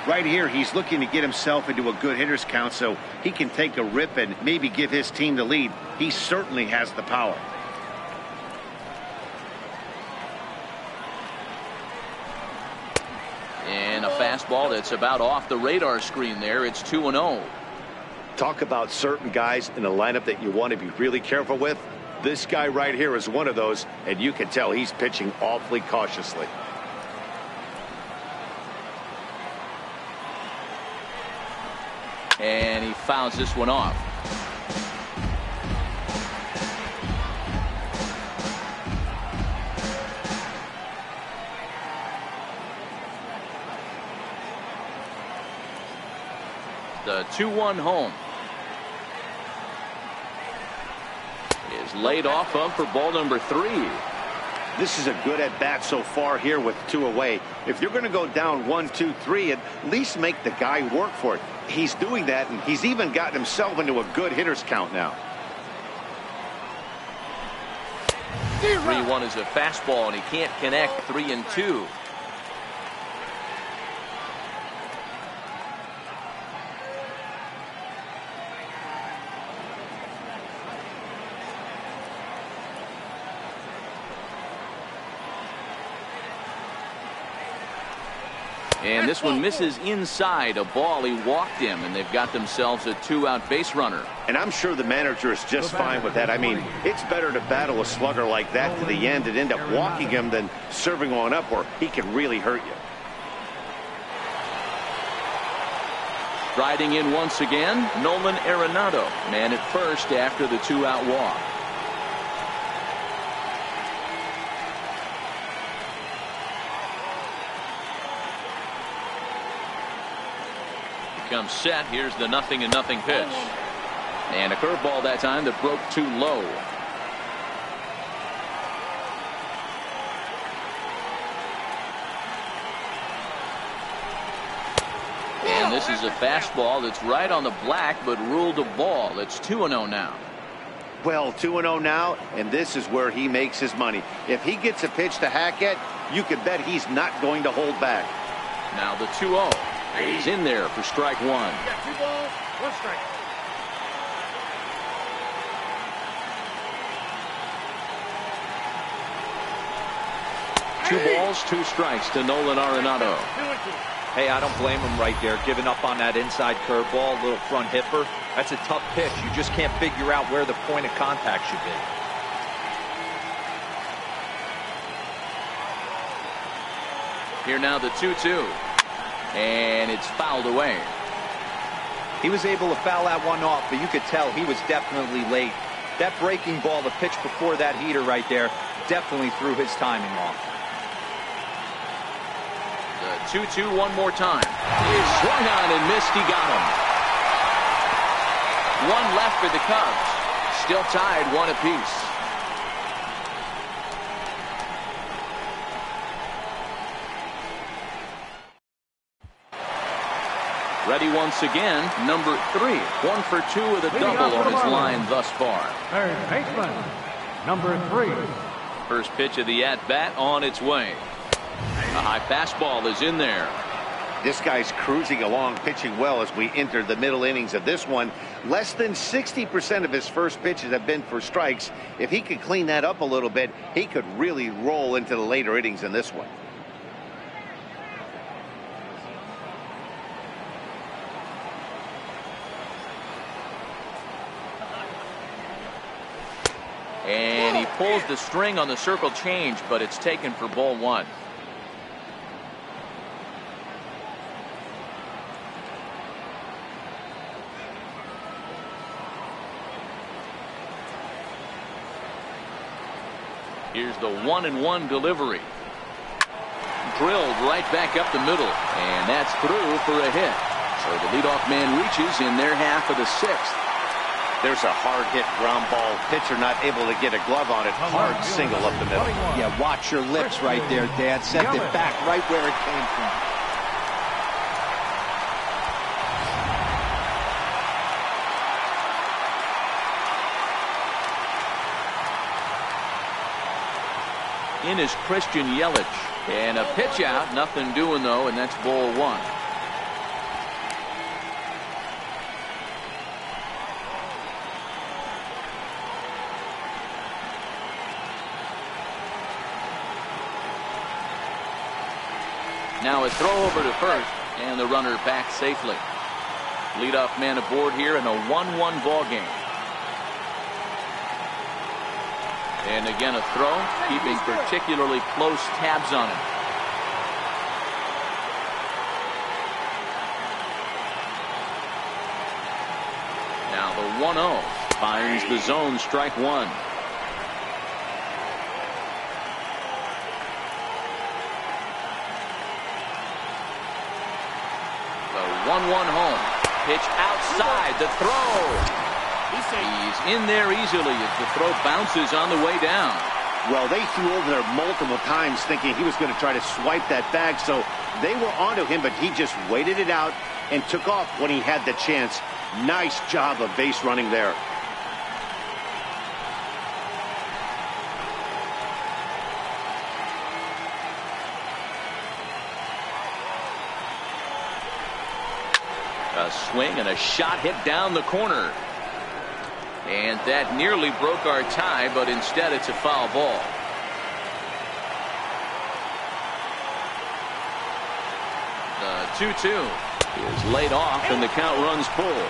Right here, he's looking to get himself into a good hitter's count so he can take a rip and maybe give his team the lead. He certainly has the power. And a fastball that's about off the radar screen there. It's 2-0. Talk about certain guys in the lineup that you want to be really careful with. This guy right here is one of those, and you can tell he's pitching awfully cautiously. And he fouls this one off. The 2-1 home is laid off of for ball number 3. This is a good at-bat so far here with 2 away. If you're going to go down 1, 2, 3, at least make the guy work for it. He's doing that, and he's even gotten himself into a good hitter's count now. 3-1 is a fastball, and he can't connect. 3-2. And this one misses inside a ball. He walked him, and they've got themselves a 2-out base runner. And I'm sure the manager is just fine with that. I mean, it's better to battle a slugger like that to the end and end up walking him than serving one up where he can really hurt you. Striding in once again, Nolan Arenado, man at first after the 2-out walk. Comes set. Here's the 0-0 pitch. And a curveball that time that broke too low. And this is a fastball that's right on the black but ruled a ball. It's 2-0 now. Well, 2-0 now, and this is where he makes his money. If he gets a pitch to hack at, you can bet he's not going to hold back. Now the 2-0. He's in there for strike one. You got 2 balls, 1 strike. Two balls, 2 strikes to Nolan Arenado. Hey, I don't blame him right there, giving up on that inside curveball, little front hipper. That's a tough pitch. You just can't figure out where the point of contact should be. Here now the 2-2. And it's fouled away. He was able to foul that one off, but you could tell he was definitely late. That breaking ball, the pitch before that heater right there, definitely threw his timing off. The 2-2 one more time. He swung on and missed. He got him. One left for the Cubs. Still tied 1 apiece. Ready once again, number 3. 1 for 2 with a double on his line thus far. Third baseman, number 3. First pitch of the at-bat on its way. A high fastball is in there. This guy's cruising along, pitching well as we enter the middle innings of this one. Less than 60% of his first pitches have been for strikes. If he could clean that up a little bit, he could really roll into the later innings in this one. And he pulls the string on the circle change, but it's taken for ball 1. Here's the 1-1 delivery. Drilled right back up the middle, and that's through for a hit. So the leadoff man reaches in their half of the 6th. There's a hard-hit ground ball. Pitcher not able to get a glove on it. Hard single up the middle. Yeah, watch your lips right there, Dad. Sent it back right where it came from. In is Christian Yelich. And a pitch out. Nothing doing, though, and that's ball 1. Now a throw over to first, and the runner back safely. Leadoff man aboard here in a 1-1 ball game. And again a throw, keeping particularly close tabs on it. Now the 1-0 finds the zone, strike 1. The 1-1 home. Pitch outside, the throw. He's in there easily as the throw bounces on the way down. Well, they threw over there multiple times thinking he was going to try to swipe that bag, so they were onto him, but he just waited it out and took off when he had the chance. Nice job of base running there. A swing and a shot hit down the corner. And that nearly broke our tie, but instead it's a foul ball. The 2-2 is laid off, and the count runs full.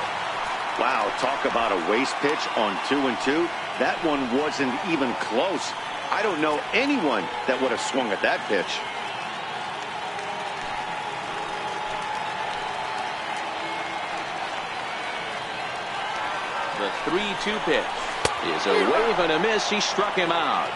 Wow, talk about a waste pitch on 2-2. That one wasn't even close. I don't know anyone that would have swung at that pitch. The 3-2 pitch is a wave and a miss. He struck him out.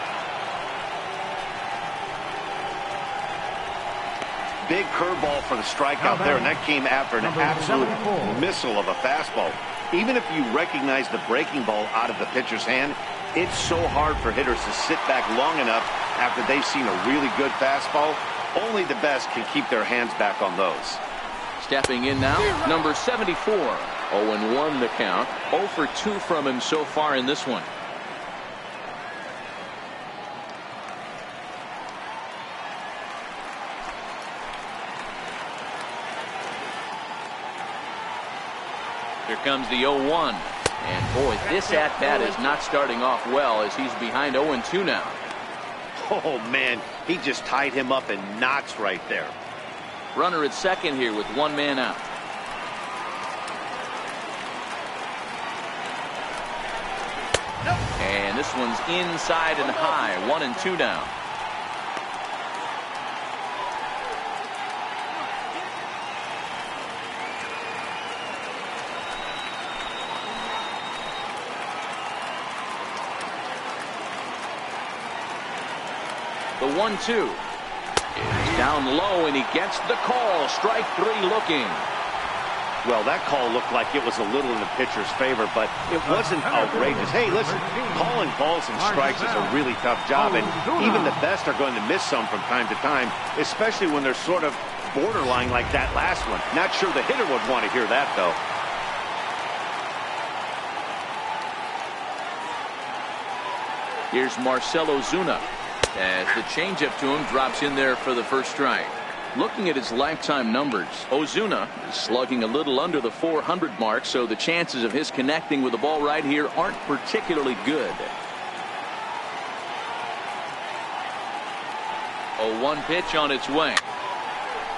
Big curveball for the strikeout there, and that came after an absolute missile of a fastball. Even if you recognize the breaking ball out of the pitcher's hand, it's so hard for hitters to sit back long enough after they've seen a really good fastball. Only the best can keep their hands back on those. Stepping in now, number 74. 0-1 the count. 0 for 2 from him so far in this one. Here comes the 0-1. And boy, this at-bat is not starting off well as he's behind 0-2 now. Oh, man, he just tied him up in knots right there. Runner at second here with one man out. And this one's inside and high. 1-2 down. The 1-2 is down low, and he gets the call. Strike 3 looking. Well, that call looked like it was a little in the pitcher's favor, but it wasn't outrageous. Hey, listen, calling balls and strikes is a really tough job, and even the best are going to miss some from time to time, especially when they're sort of borderline like that last one. Not sure the hitter would want to hear that, though. Here's Marcell Ozuna as the changeup to him drops in there for the first strike. Looking at his lifetime numbers, Ozuna is slugging a little under the 400 mark, so the chances of his connecting with the ball right here aren't particularly good. 0-1 pitch on its way.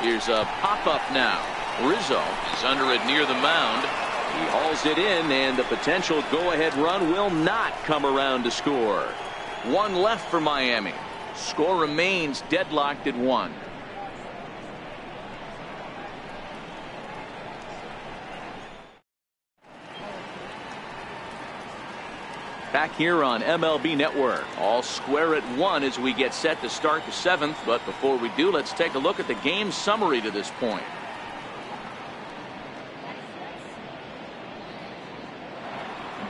Here's a pop-up now. Rizzo is under it near the mound. He hauls it in, and the potential go-ahead run will not come around to score. One left for Miami. Score remains deadlocked at 1. Back here on MLB Network, all square at 1 as we get set to start the 7th. But before we do, let's take a look at the game summary to this point.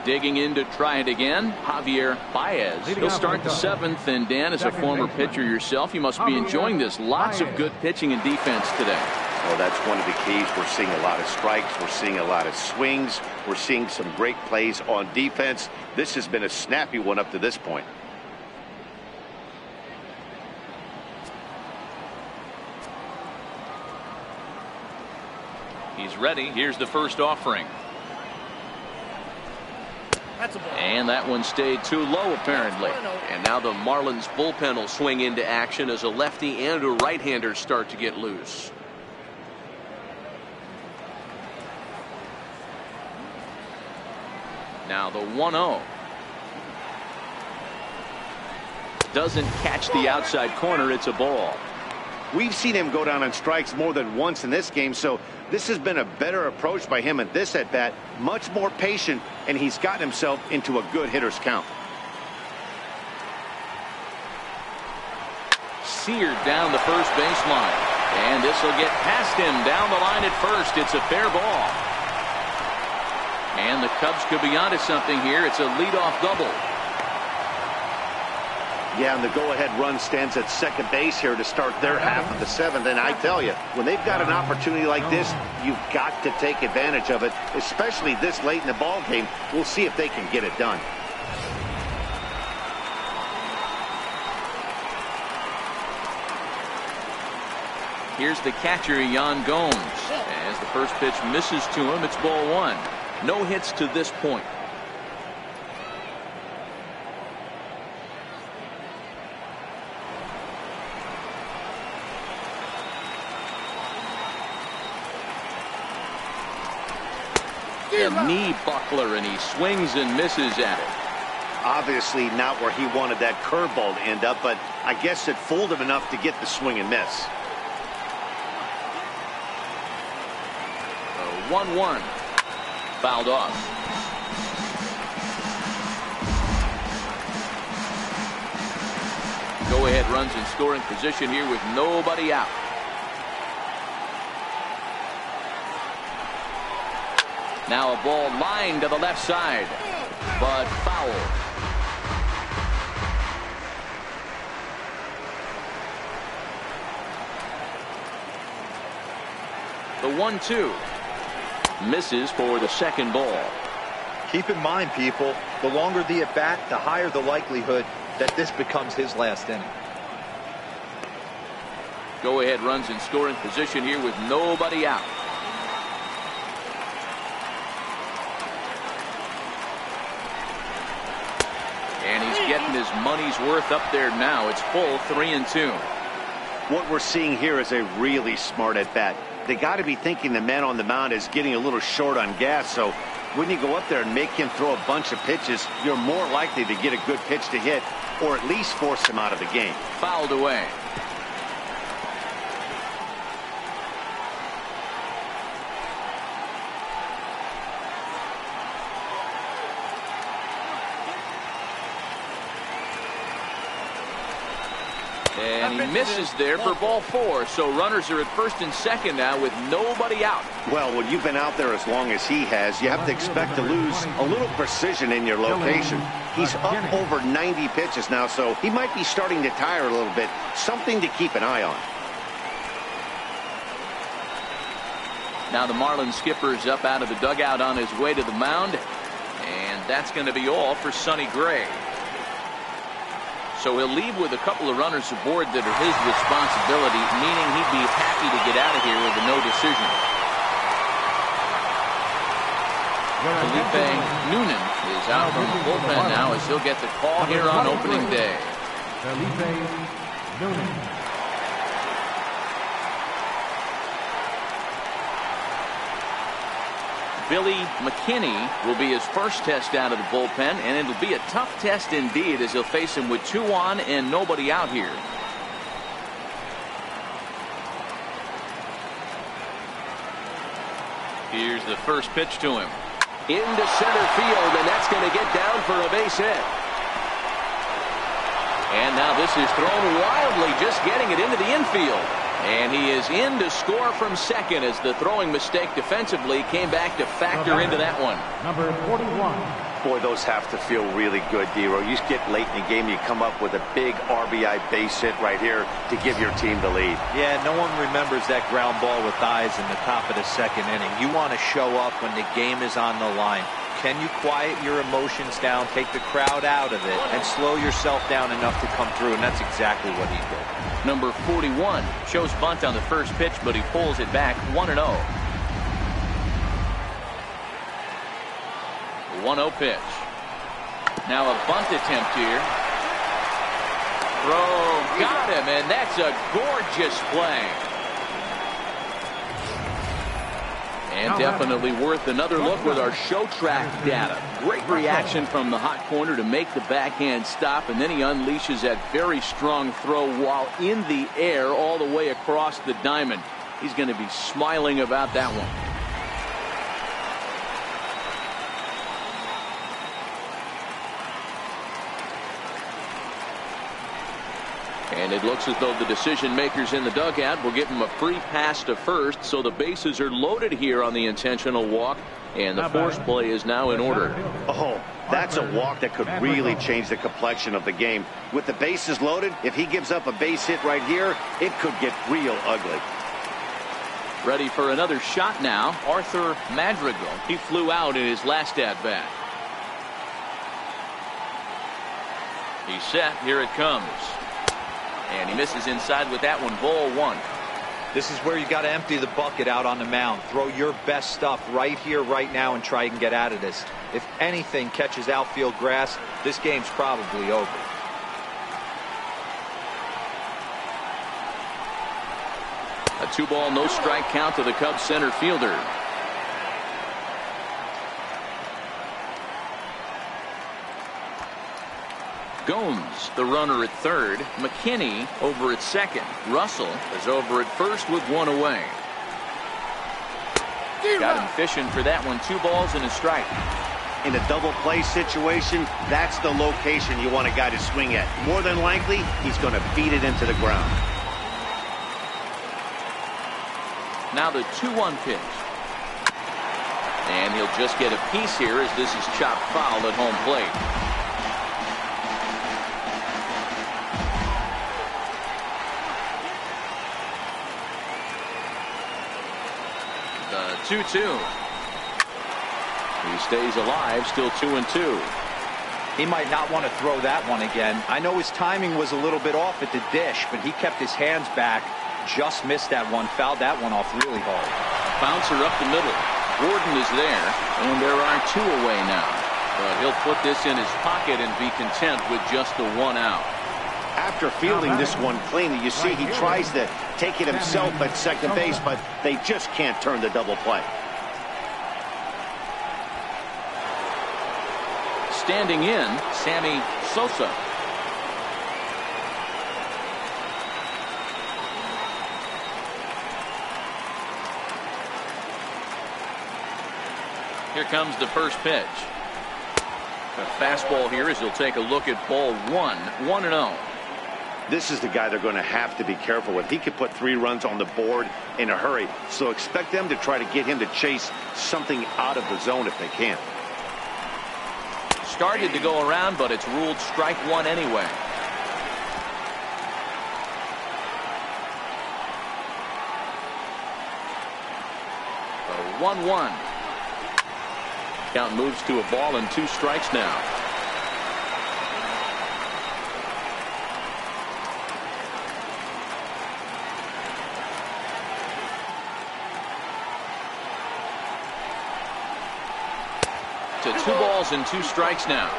Digging in to try it again, Javier Baez. He'll start the 7th, and Dan, as a former pitcher yourself, you must be enjoying this. Lots of good pitching and defense today. Well, that's one of the keys. We're seeing a lot of strikes. We're seeing a lot of swings. We're seeing some great plays on defense. This has been a snappy one up to this point. He's ready. Here's the first offering. And that one stayed too low, apparently. And now the Marlins bullpen will swing into action as a lefty and a right-hander start to get loose. Now the 1-0. Doesn't catch the outside corner. It's a ball. We've seen him go down on strikes more than once in this game, so this has been a better approach by him at this at-bat. Much more patient, and he's gotten himself into a good hitter's count. Seared down the first baseline. And this will get past him down the line at first. It's a fair ball. And the Cubs could be onto something here. It's a leadoff double. Yeah, and the go-ahead run stands at second base here to start their half of the 7th. And I tell you, when they've got an opportunity like this, you've got to take advantage of it, especially this late in the ball game. We'll see if they can get it done. Here's the catcher, Yan Gomes. As the first pitch misses to him, it's ball 1. No hits to this point. A knee buckler, and he swings and misses at it. Obviously not where he wanted that curveball to end up, but I guess it fooled him enough to get the swing and miss. 1-1. Fouled off. Go-ahead runs in scoring position here with nobody out. Now a ball lined to the left side, but foul. The 1-2 misses for the second ball. Keep in mind, people, the longer the at-bat, the higher the likelihood that this becomes his last inning. Go-ahead runs in scoring position here with nobody out. And he's getting his money's worth up there now. It's full 3-2. What we're seeing here is a really smart at-bat. They got to be thinking the man on the mound is getting a little short on gas, so when you go up there and make him throw a bunch of pitches, you're more likely to get a good pitch to hit or at least force him out of the game. Fouled away. And he misses there for ball 4. So runners are at first and second now with nobody out. Well, when you've been out there as long as he has, you have to expect to lose a little precision in your location. He's up over 90 pitches now, so he might be starting to tire a little bit. Something to keep an eye on. Now the Marlins skipper is up out of the dugout on his way to the mound. And that's going to be all for Sonny Gray. So he'll leave with a couple of runners aboard that are his responsibility, meaning he'd be happy to get out of here with a no decision. Felipe Noonan is out from the bullpen now as he'll get the call here on opening day. Felipe Noonan. Billy McKinney will be his first test out of the bullpen, and it'll be a tough test indeed as he'll face him with 2 on and nobody out here. Here's the first pitch to him. Into center field, and that's going to get down for a base hit. And now this is thrown wildly, just getting it into the infield. And he is in to score from second as the throwing mistake defensively came back to factor into that one. Number 41. Boy, those have to feel really good, Dero. You get late in the game, you come up with a big RBI base hit right here to give your team the lead. Yeah, no one remembers that ground ball with eyes in the top of the second inning. You want to show up when the game is on the line. Can you quiet your emotions down, take the crowd out of it, and slow yourself down enough to come through? And that's exactly what he did. Number 41 shows bunt on the first pitch, but he pulls it back 1-0. 1-0 pitch. Now a bunt attempt here. Throw, got him, and that's a gorgeous play. And definitely worth another look with our show track data. Great reaction from the hot corner to make the backhand stop, and then he unleashes that very strong throw while in the air all the way across the diamond. He's going to be smiling about that one. And it looks as though the decision makers in the dugout will give him a free pass to first, so the bases are loaded here on the intentional walk, and the force play is now in order. Oh, that's a walk that could really change the complexion of the game. With the bases loaded, if he gives up a base hit right here, it could get real ugly. Ready for another shot now, Arthur Madrigal. He flew out in his last at-bat. He's set. Here it comes. And he misses inside with that one, ball 1. This is where you got to empty the bucket out on the mound. Throw your best stuff right here, right now, and try and get out of this. If anything catches outfield grass, this game's probably over. A 2-ball, no strike count to the Cubs center fielder. Gomes, the runner at third. McKinney over at second. Russell is over at first with 1 away. Got him fishing for that one. 2 balls and a strike. In a double play situation, that's the location you want a guy to swing at. More than likely, he's going to beat it into the ground. Now the 2-1 pitch. And he'll just get a piece here as this is chopped foul at home plate. The 2-2. He stays alive, still 2-2. He might not want to throw that one again. I know his timing was a little bit off at the dish, but he kept his hands back. Just missed that one, fouled that one off really hard. Bouncer up the middle. Gordon is there, and there are 2 away now. But he'll put this in his pocket and be content with just the 1 out. After fielding this one cleanly, you see he tries to take it himself at second base, but they just can't turn the double play. Standing in, Sammy Sosa. Here comes the first pitch. A fastball here as he'll take a look at ball 1, 1-0. This is the guy they're going to have to be careful with. He could put 3 runs on the board in a hurry, so expect them to try to get him to chase something out of the zone if they can. Started to go around, but it's ruled strike 1 anyway. A 1-1. Count moves to a ball and 2 strikes now. To 2 balls and 2 strikes now.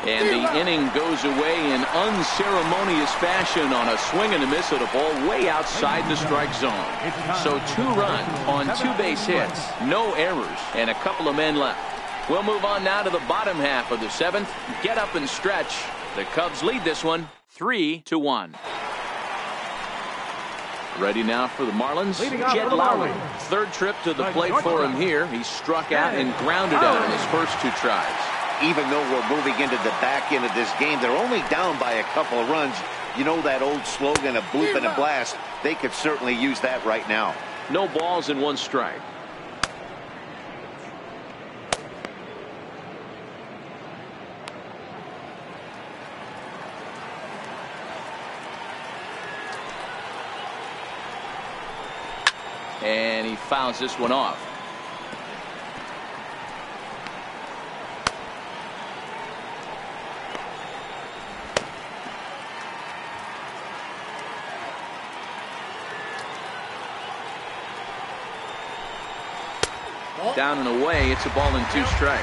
And the inning goes away in unceremonious fashion on a swing and a miss at a ball way outside the strike zone. So 2 runs on 2 base hits, no errors, and a couple of men left. We'll move on now to the bottom half of the 7th. Get up and stretch. The Cubs lead this one 3-1. Ready now for the Marlins. Jed Lowry. 3rd trip to the plate for him here. He struck out and grounded out in his first 2 tries. Even though we're moving into the back end of this game, they're only down by a couple of runs. You know that old slogan, a bloop and a blast. They could certainly use that right now. No balls and 1 strike. And he fouls this one off. Down and away, it's a ball and 2 strikes.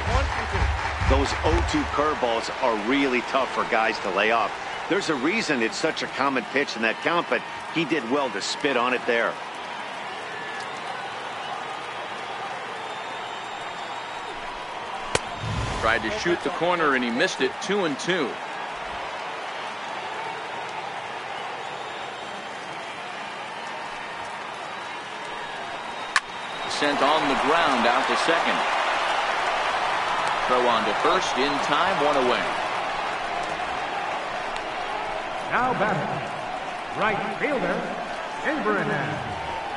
Those 0-2 curveballs are really tough for guys to lay off. There's a reason it's such a common pitch in that count, but he did well to spit on it there. Tried to shoot the corner and he missed it. 2-2. Sent on the ground out to second. Throw on to first in time, 1 away. Now batting, right fielder, Abraham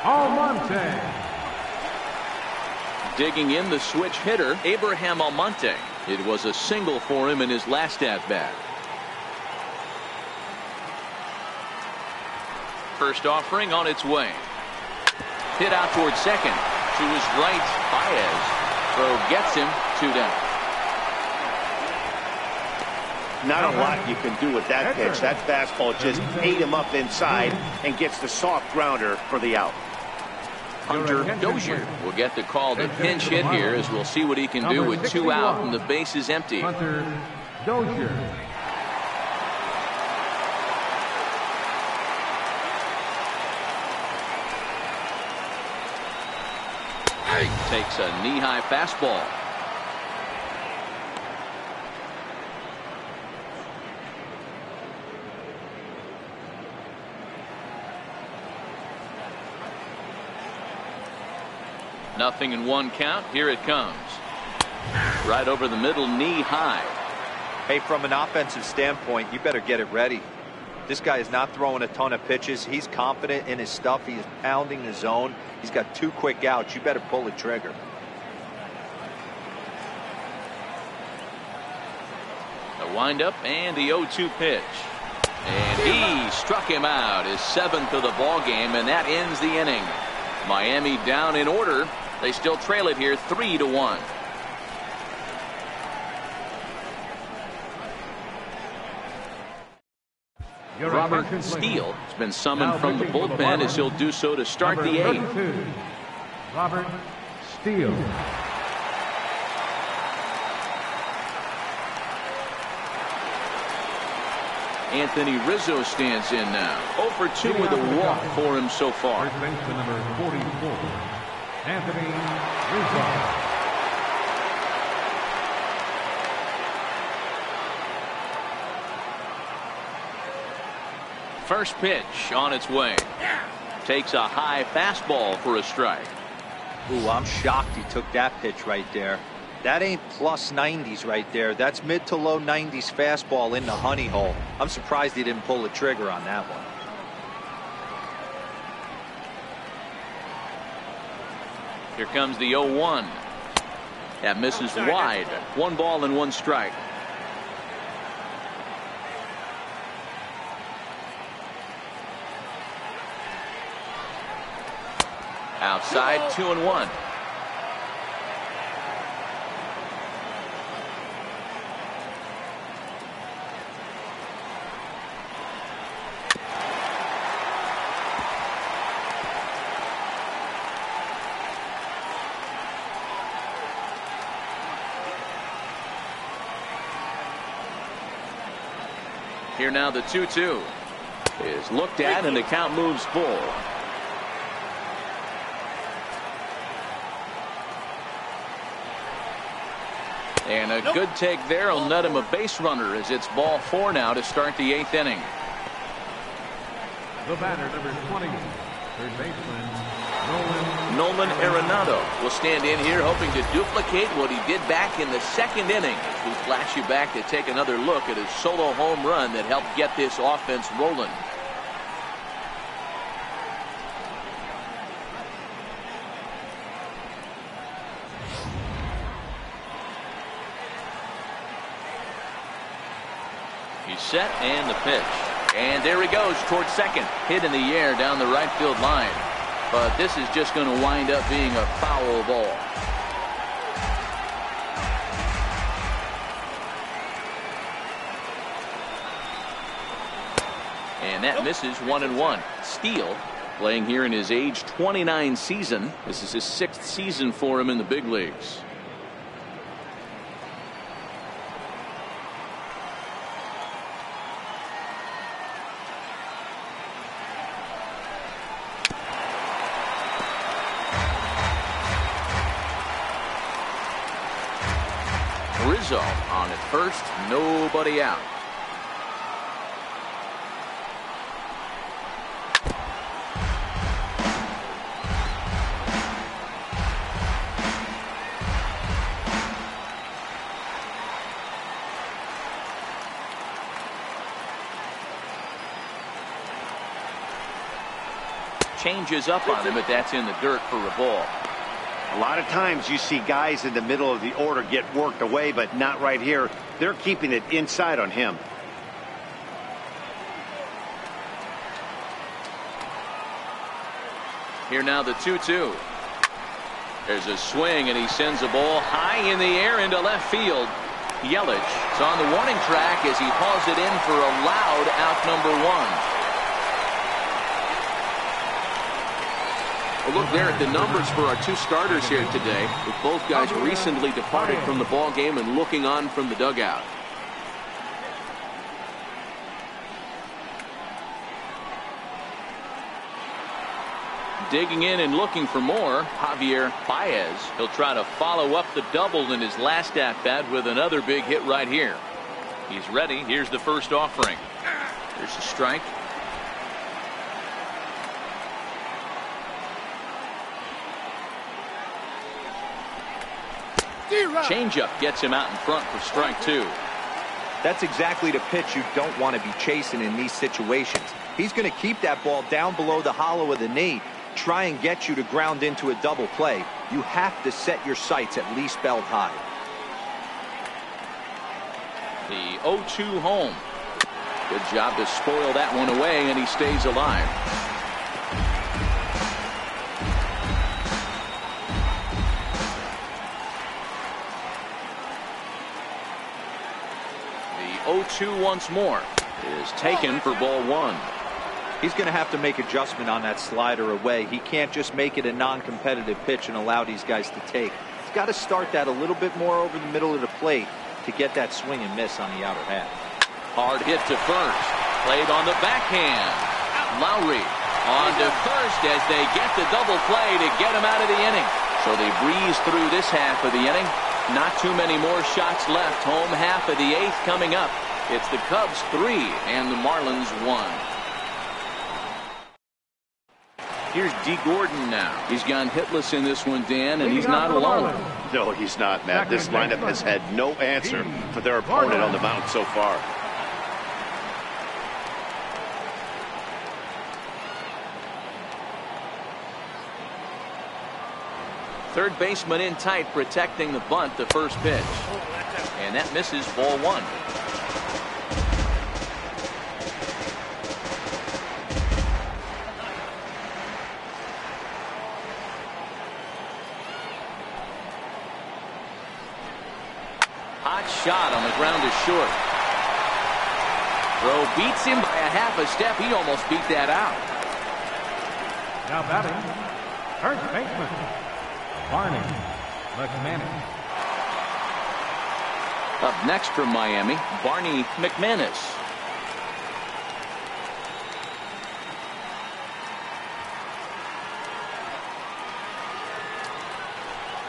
Almonte. Digging in the switch hitter, Abraham Almonte. It was a single for him in his last at-bat. First offering on its way. Hit out towards second. To his right, Baez. Throw gets him 2 down. Not a lot you can do with that pitch. That fastball just ate him up inside and gets the soft grounder for the out. Hunter Dozier will get the call to pinch hit here as we'll see what he can do with 2 out and the base is empty. Hunter Dozier. Takes a knee-high fastball. 0-1 count. Here it comes. Right over the middle, knee high. Hey, from an offensive standpoint, you better get it ready. This guy is not throwing a ton of pitches. He's confident in his stuff. He is pounding the zone. He's got 2 quick outs. You better pull the trigger. The windup and the 0-2 pitch. And he struck him out, his 7th of the ball game, and that ends the inning. Miami down in order. They still trail it here 3-1. Robert Steele has been summoned from the bullpen as he'll do so to start the 8th. Robert Steele. Anthony Rizzo stands in now. 0 for 2 with a walk for him so far. First baseman number 44, Anthony Rizzo. First pitch on its way. Takes a high fastball for a strike. Ooh, I'm shocked he took that pitch right there. That ain't plus 90s right there. That's mid to low 90s fastball in the honey hole. I'm surprised he didn't pull the trigger on that one. Here comes the 0-1. That misses wide. 1 ball and 1 strike. Outside, 2-1. Here now the 2-2 is looked at and the count moves full. And a good take there will net him a base runner as it's ball 4 now to start the 8th inning. The batter, number 20, third baseman, Nolan Arenado will stand in here hoping to duplicate what he did back in the 2nd inning. We flash you back to take another look at his solo home run that helped get this offense rolling. He's set and the pitch. And there he goes towards second. Hit in the air down the right field line. But this is just going to wind up being a foul ball. And that misses 1-1. Steele playing here in his age 29 season. This is his 6th season for him in the big leagues. Rizzo on at first, nobody out. Changes up on him, but that's in the dirt for a ball. A lot of times you see guys in the middle of the order get worked away, but not right here. They're keeping it inside on him. Here now the 2-2. There's a swing and he sends a ball high in the air into left field. Yelich is on the warning track as he hauls it in for a loud out number 1. Well, look there at the numbers for our 2 starters here today, with both guys recently departed from the ball game and looking on from the dugout. Digging in and looking for more, Javier Baez. He'll try to follow up the double in his last at-bat with another big hit right here. He's ready. Here's the first offering. There's a strike. Changeup gets him out in front for strike 2. That's exactly the pitch you don't want to be chasing in these situations. He's going to keep that ball down below the hollow of the knee, try and get you to ground into a double play. You have to set your sights at least belt high. The 0-2 home. Good job to spoil that one away, and he stays alive. The 0-2 once more is taken for ball 1. He's going to have to make adjustment on that slider away. He can't just make it a non-competitive pitch and allow these guys to take. He's got to start that a little bit more over the middle of the plate to get that swing and miss on the outer half. Hard hit to first. Played on the backhand. Lowry on to first as they get the double play to get him out of the inning. So they breeze through this half of the inning. Not too many more shots left. Home half of the 8th coming up. It's the Cubs 3 and the Marlins 1. Here's D. Gordon now. He's gone hitless in this one, Dan, and he's not alone. No, he's not, Matt. This lineup has had no answer for their opponent on the mound so far. Third baseman in tight, protecting the bunt, the first pitch. And that misses, ball 1. Hot shot on the ground is short. Throw beats him by a half a step. He almost beat that out. Now batting, first baseman, Barney McManus. Up next from Miami, Barney McManus.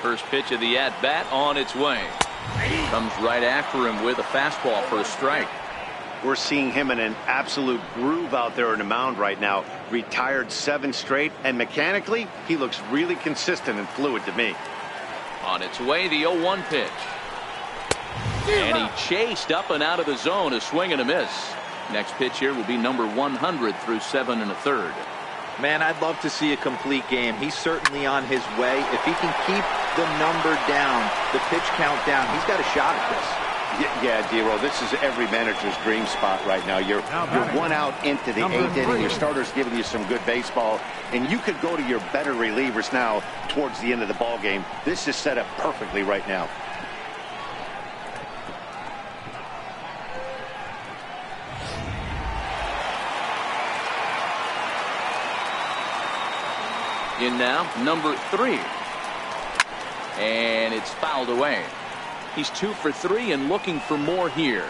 First pitch of the at-bat on its way. Comes right after him with a fastball for a strike. We're seeing him in an absolute groove out there on the mound right now. Retired 7 straight, and mechanically, he looks really consistent and fluid to me. On its way, the 0-1 pitch. And he chased up and out of the zone, a swing and a miss. Next pitch here will be number 100 through 7 1/3. Man, I'd love to see a complete game. He's certainly on his way. If he can keep the number down, the pitch count down, he's got a shot at this. Yeah, D-Roll, this is every manager's dream spot right now. You're 1 out into the 8th inning. Your starter's giving you some good baseball, and you could go to your better relievers now towards the end of the ball game. This is set up perfectly right now. In now, number 3. And it's fouled away. He's 2 for 3 and looking for more here.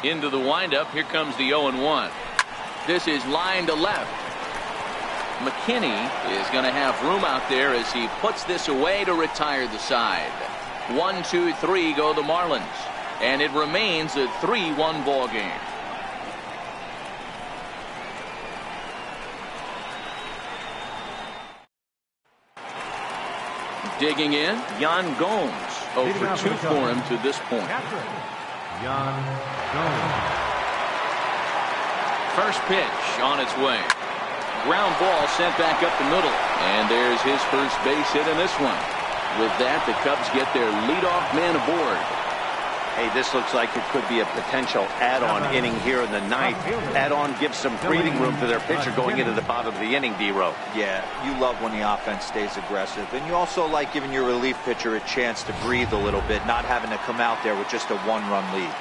Into the windup. Here comes the 0-1. This is line to left. McKinney is going to have room out there as he puts this away to retire the side. 1, 2, 3 go the Marlins, and it remains a 3-1 ball game. Digging in, Yan Gomes. 0 for 2 for him to this point. Yan Gomes. First pitch on its way. Ground ball sent back up the middle, and there's his first base hit in this one. With that, the Cubs get their leadoff man aboard. Hey, this looks like it could be a potential add-on inning here in the 9th. Add-on gives some breathing room to their pitcher going into the bottom of the inning, D-Row. Yeah, you love when the offense stays aggressive. And you also like giving your relief pitcher a chance to breathe a little bit, not having to come out there with just a 1-run lead.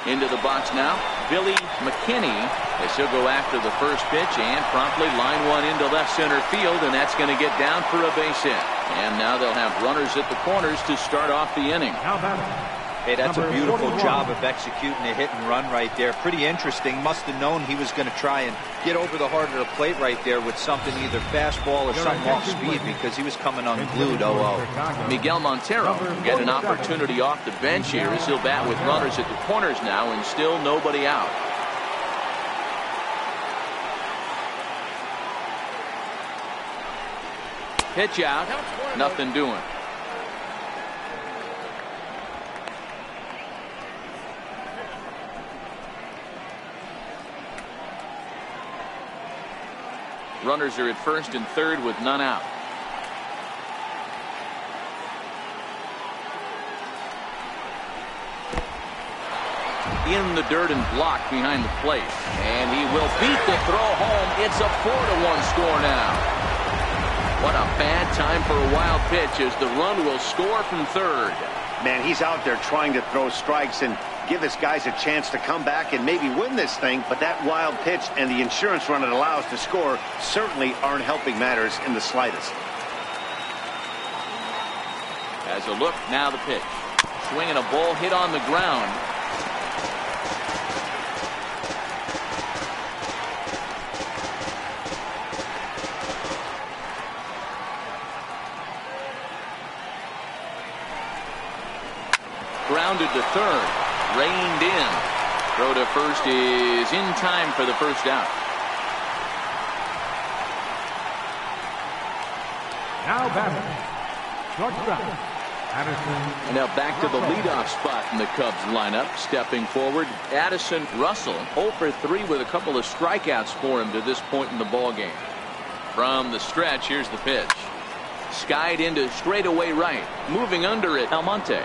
Into the box now, Billy McKinney, as he'll go after the first pitch and promptly line one into left center field, and that's going to get down for a base hit. And now they'll have runners at the corners to start off the inning. Now batting, Hey, that's a Number beautiful 41. job of executing a hit and run right there. Pretty interesting. Must have known he was going to try and get over the heart of the plate right there with something, either fastball or something off speed, because he was coming unglued. 0-0. Miguel Montero get an opportunity off the bench here as he'll bat with runners at the corners now and still nobody out. Pitch out, nothing doing. Runners are at first and third with none out. In the dirt and blocked behind the plate. And he will beat the throw home. It's a 4-1 score now. What a bad time for a wild pitch as the run will score from third. Man, he's out there trying to throw strikes and give his guys a chance to come back and maybe win this thing, but that wild pitch and the insurance run it allows to score certainly aren't helping matters in the slightest. As a look, now the pitch. Swinging a ball hit on the ground. Grounded to third. Reined in. Throw to first is in time for the first out. Now batting, shortstop, Addison. And now back to the leadoff spot in the Cubs lineup. Stepping forward, Addison Russell 0 for 3 with a couple of strikeouts for him to this point in the ballgame. From the stretch, here's the pitch. Skied into straightaway right. Moving under it, Almonte.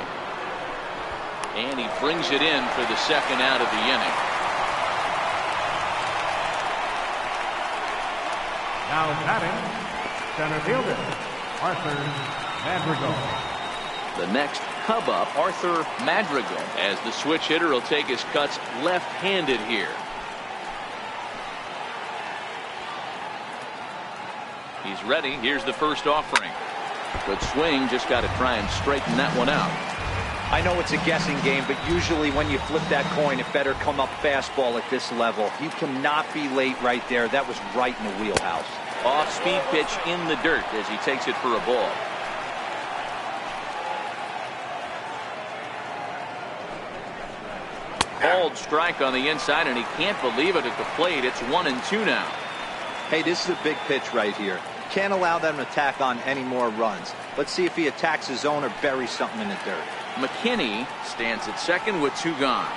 And he brings it in for the second out of the inning. Now batting, center fielder, Arthur Madrigal. The next Cub up, Arthur Madrigal, as the switch hitter will take his cuts left-handed here. He's ready. Here's the first offering. Good swing, just got to try and straighten that one out. I know it's a guessing game, but usually when you flip that coin, it better come up fastball at this level. You cannot be late right there. That was right in the wheelhouse. Off-speed pitch in the dirt as he takes it for a ball. Called strike on the inside, and he can't believe it at the plate. It's 1-2 now. Hey, this is a big pitch right here. Can't allow them to attack on any more runs. Let's see if he attacks his own or buries something in the dirt. McKinney stands at second with 2 gone.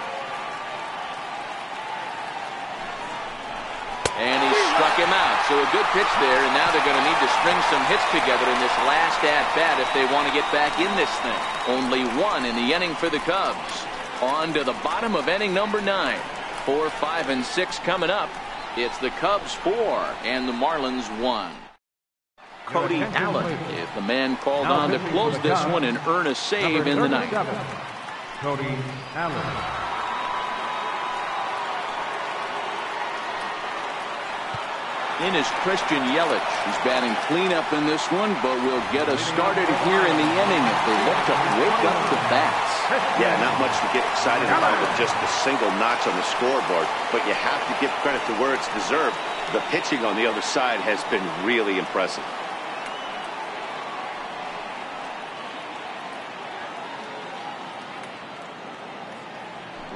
And he struck him out. So a good pitch there, and now they're going to need to string some hits together in this last at-bat if they want to get back in this thing. Only 1 in the inning for the Cubs. On to the bottom of inning number 9. 4, 5, and 6 coming up. It's the Cubs 4 and the Marlins 1. Cody Allen is the man called on to close this one and earn a save in the ninth. Cody Allen. In is Christian Yelich. He's batting cleanup in this one, but will get us started here in the inning if they look to wake up the bats. Yeah, not much to get excited about with just a single notch on the scoreboard, but you have to give credit to where it's deserved. The pitching on the other side has been really impressive.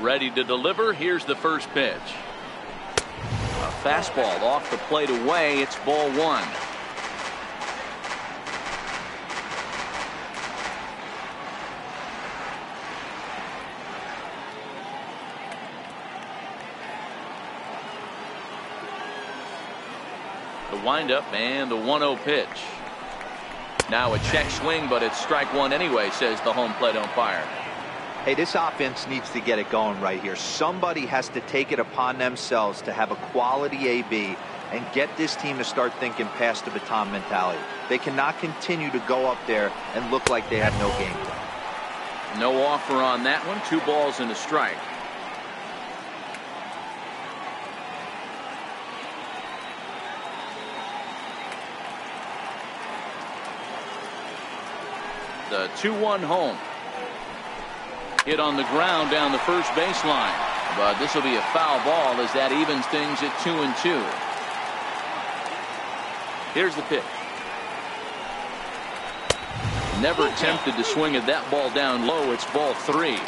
Ready to deliver. Here's the first pitch. A fastball off the plate away. It's ball 1. The windup and the 1-0 pitch. Now a check swing, but it's strike 1 anyway, says the home plate umpire. Hey, this offense needs to get it going right here. Somebody has to take it upon themselves to have a quality AB and get this team to start thinking past the baton mentality. They cannot continue to go up there and look like they have no game plan. No offer on that one. 2 balls and a strike. The 2-1 home. Hit on the ground down the first baseline. But this will be a foul ball as that evens things at 2-2. Here's the pitch. Never tempted to swing at that ball down low. It's ball 3.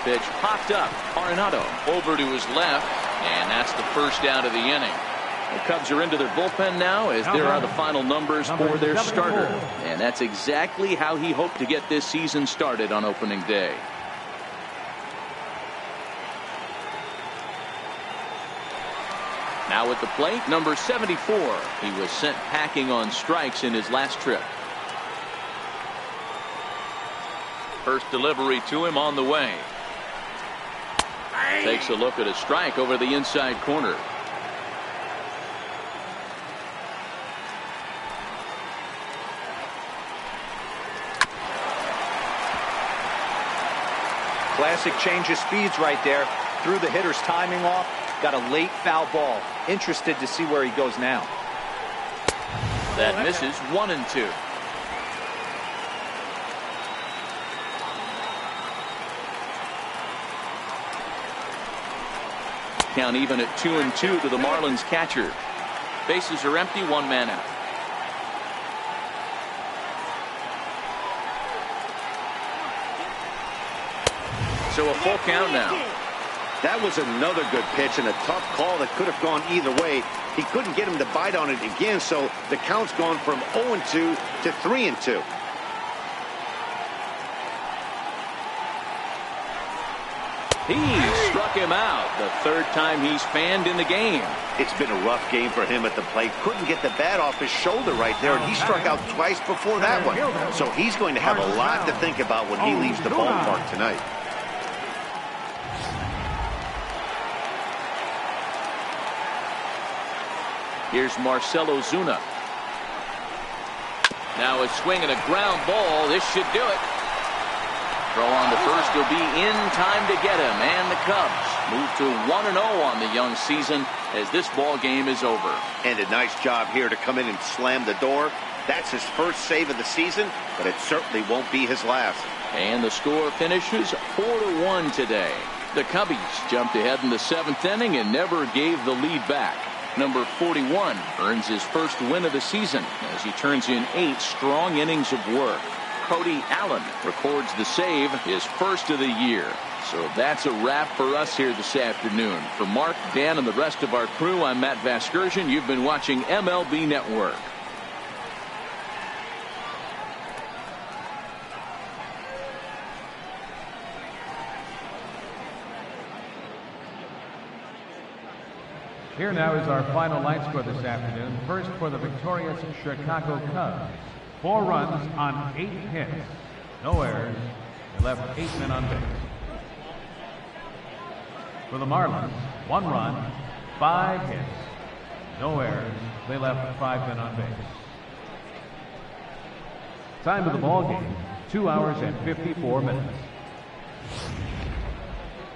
Pitch popped up. Arenado over to his left, and that's the first out of the inning. The Cubs are into their bullpen now as there are the final numbers for their starter. And that's exactly how he hoped to get this season started on opening day. Now at the plate, number 74. He was sent packing on strikes in his last trip. First delivery to him on the way. Takes a look at a strike over the inside corner. Classic change of speeds right there. Threw the hitter's timing off. Got a late foul ball. Interested to see where he goes now. That misses. 1-2. Count even at 2-2 to the Marlins catcher. Bases are empty. 1 man out. So a full count now. That was another good pitch and a tough call that could have gone either way. He couldn't get him to bite on it again, so the count's gone from 0-2 to 3-2. He struck him out. The third time he's fanned in the game. It's been a rough game for him at the plate. Couldn't get the bat off his shoulder right there, and he struck out twice before that one. So he's going to have a lot to think about when he leaves the ballpark tonight. Here's Marcell Ozuna. Now a swing and a ground ball. This should do it. Throw on to first will be in time to get him, and the Cubs move to 1-0 on the young season as this ball game is over. And a nice job here to come in and slam the door. That's his first save of the season, but it certainly won't be his last. And the score finishes 4-1 today. The Cubbies jumped ahead in the 7th inning and never gave the lead back. Number 41 earns his first win of the season as he turns in 8 strong innings of work. Cody Allen records the save, his first of the year. So that's a wrap for us here this afternoon. For Mark, Dan, and the rest of our crew, I'm Matt Vasgersian. You've been watching MLB Network. Here now is our final line score this afternoon. First for the victorious Chicago Cubs. 4 runs on 8 hits. No errors. They left 8 men on base. For the Marlins, 1 run, 5 hits. No errors. They left 5 men on base. Time of the ball game, 2 hours and 54 minutes.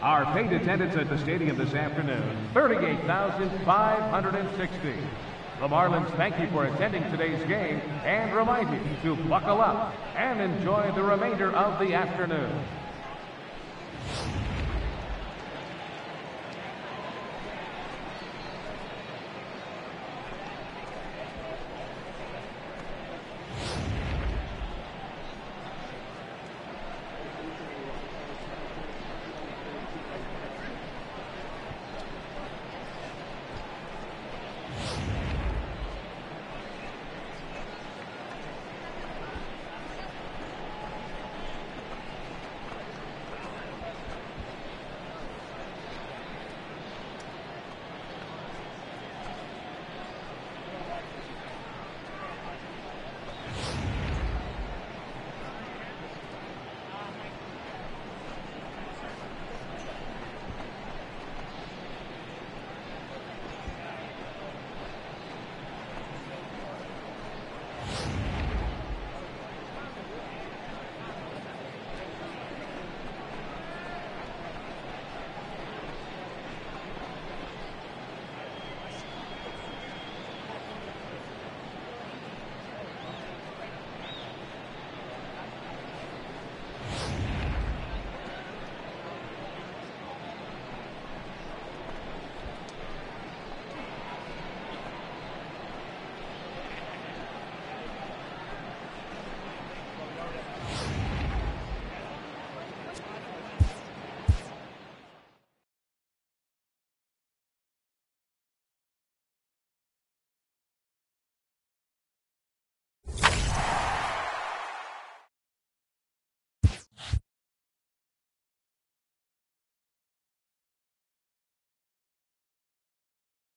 Our paid attendance at the stadium this afternoon, 38,560. The Marlins thank you for attending today's game and remind you to buckle up and enjoy the remainder of the afternoon.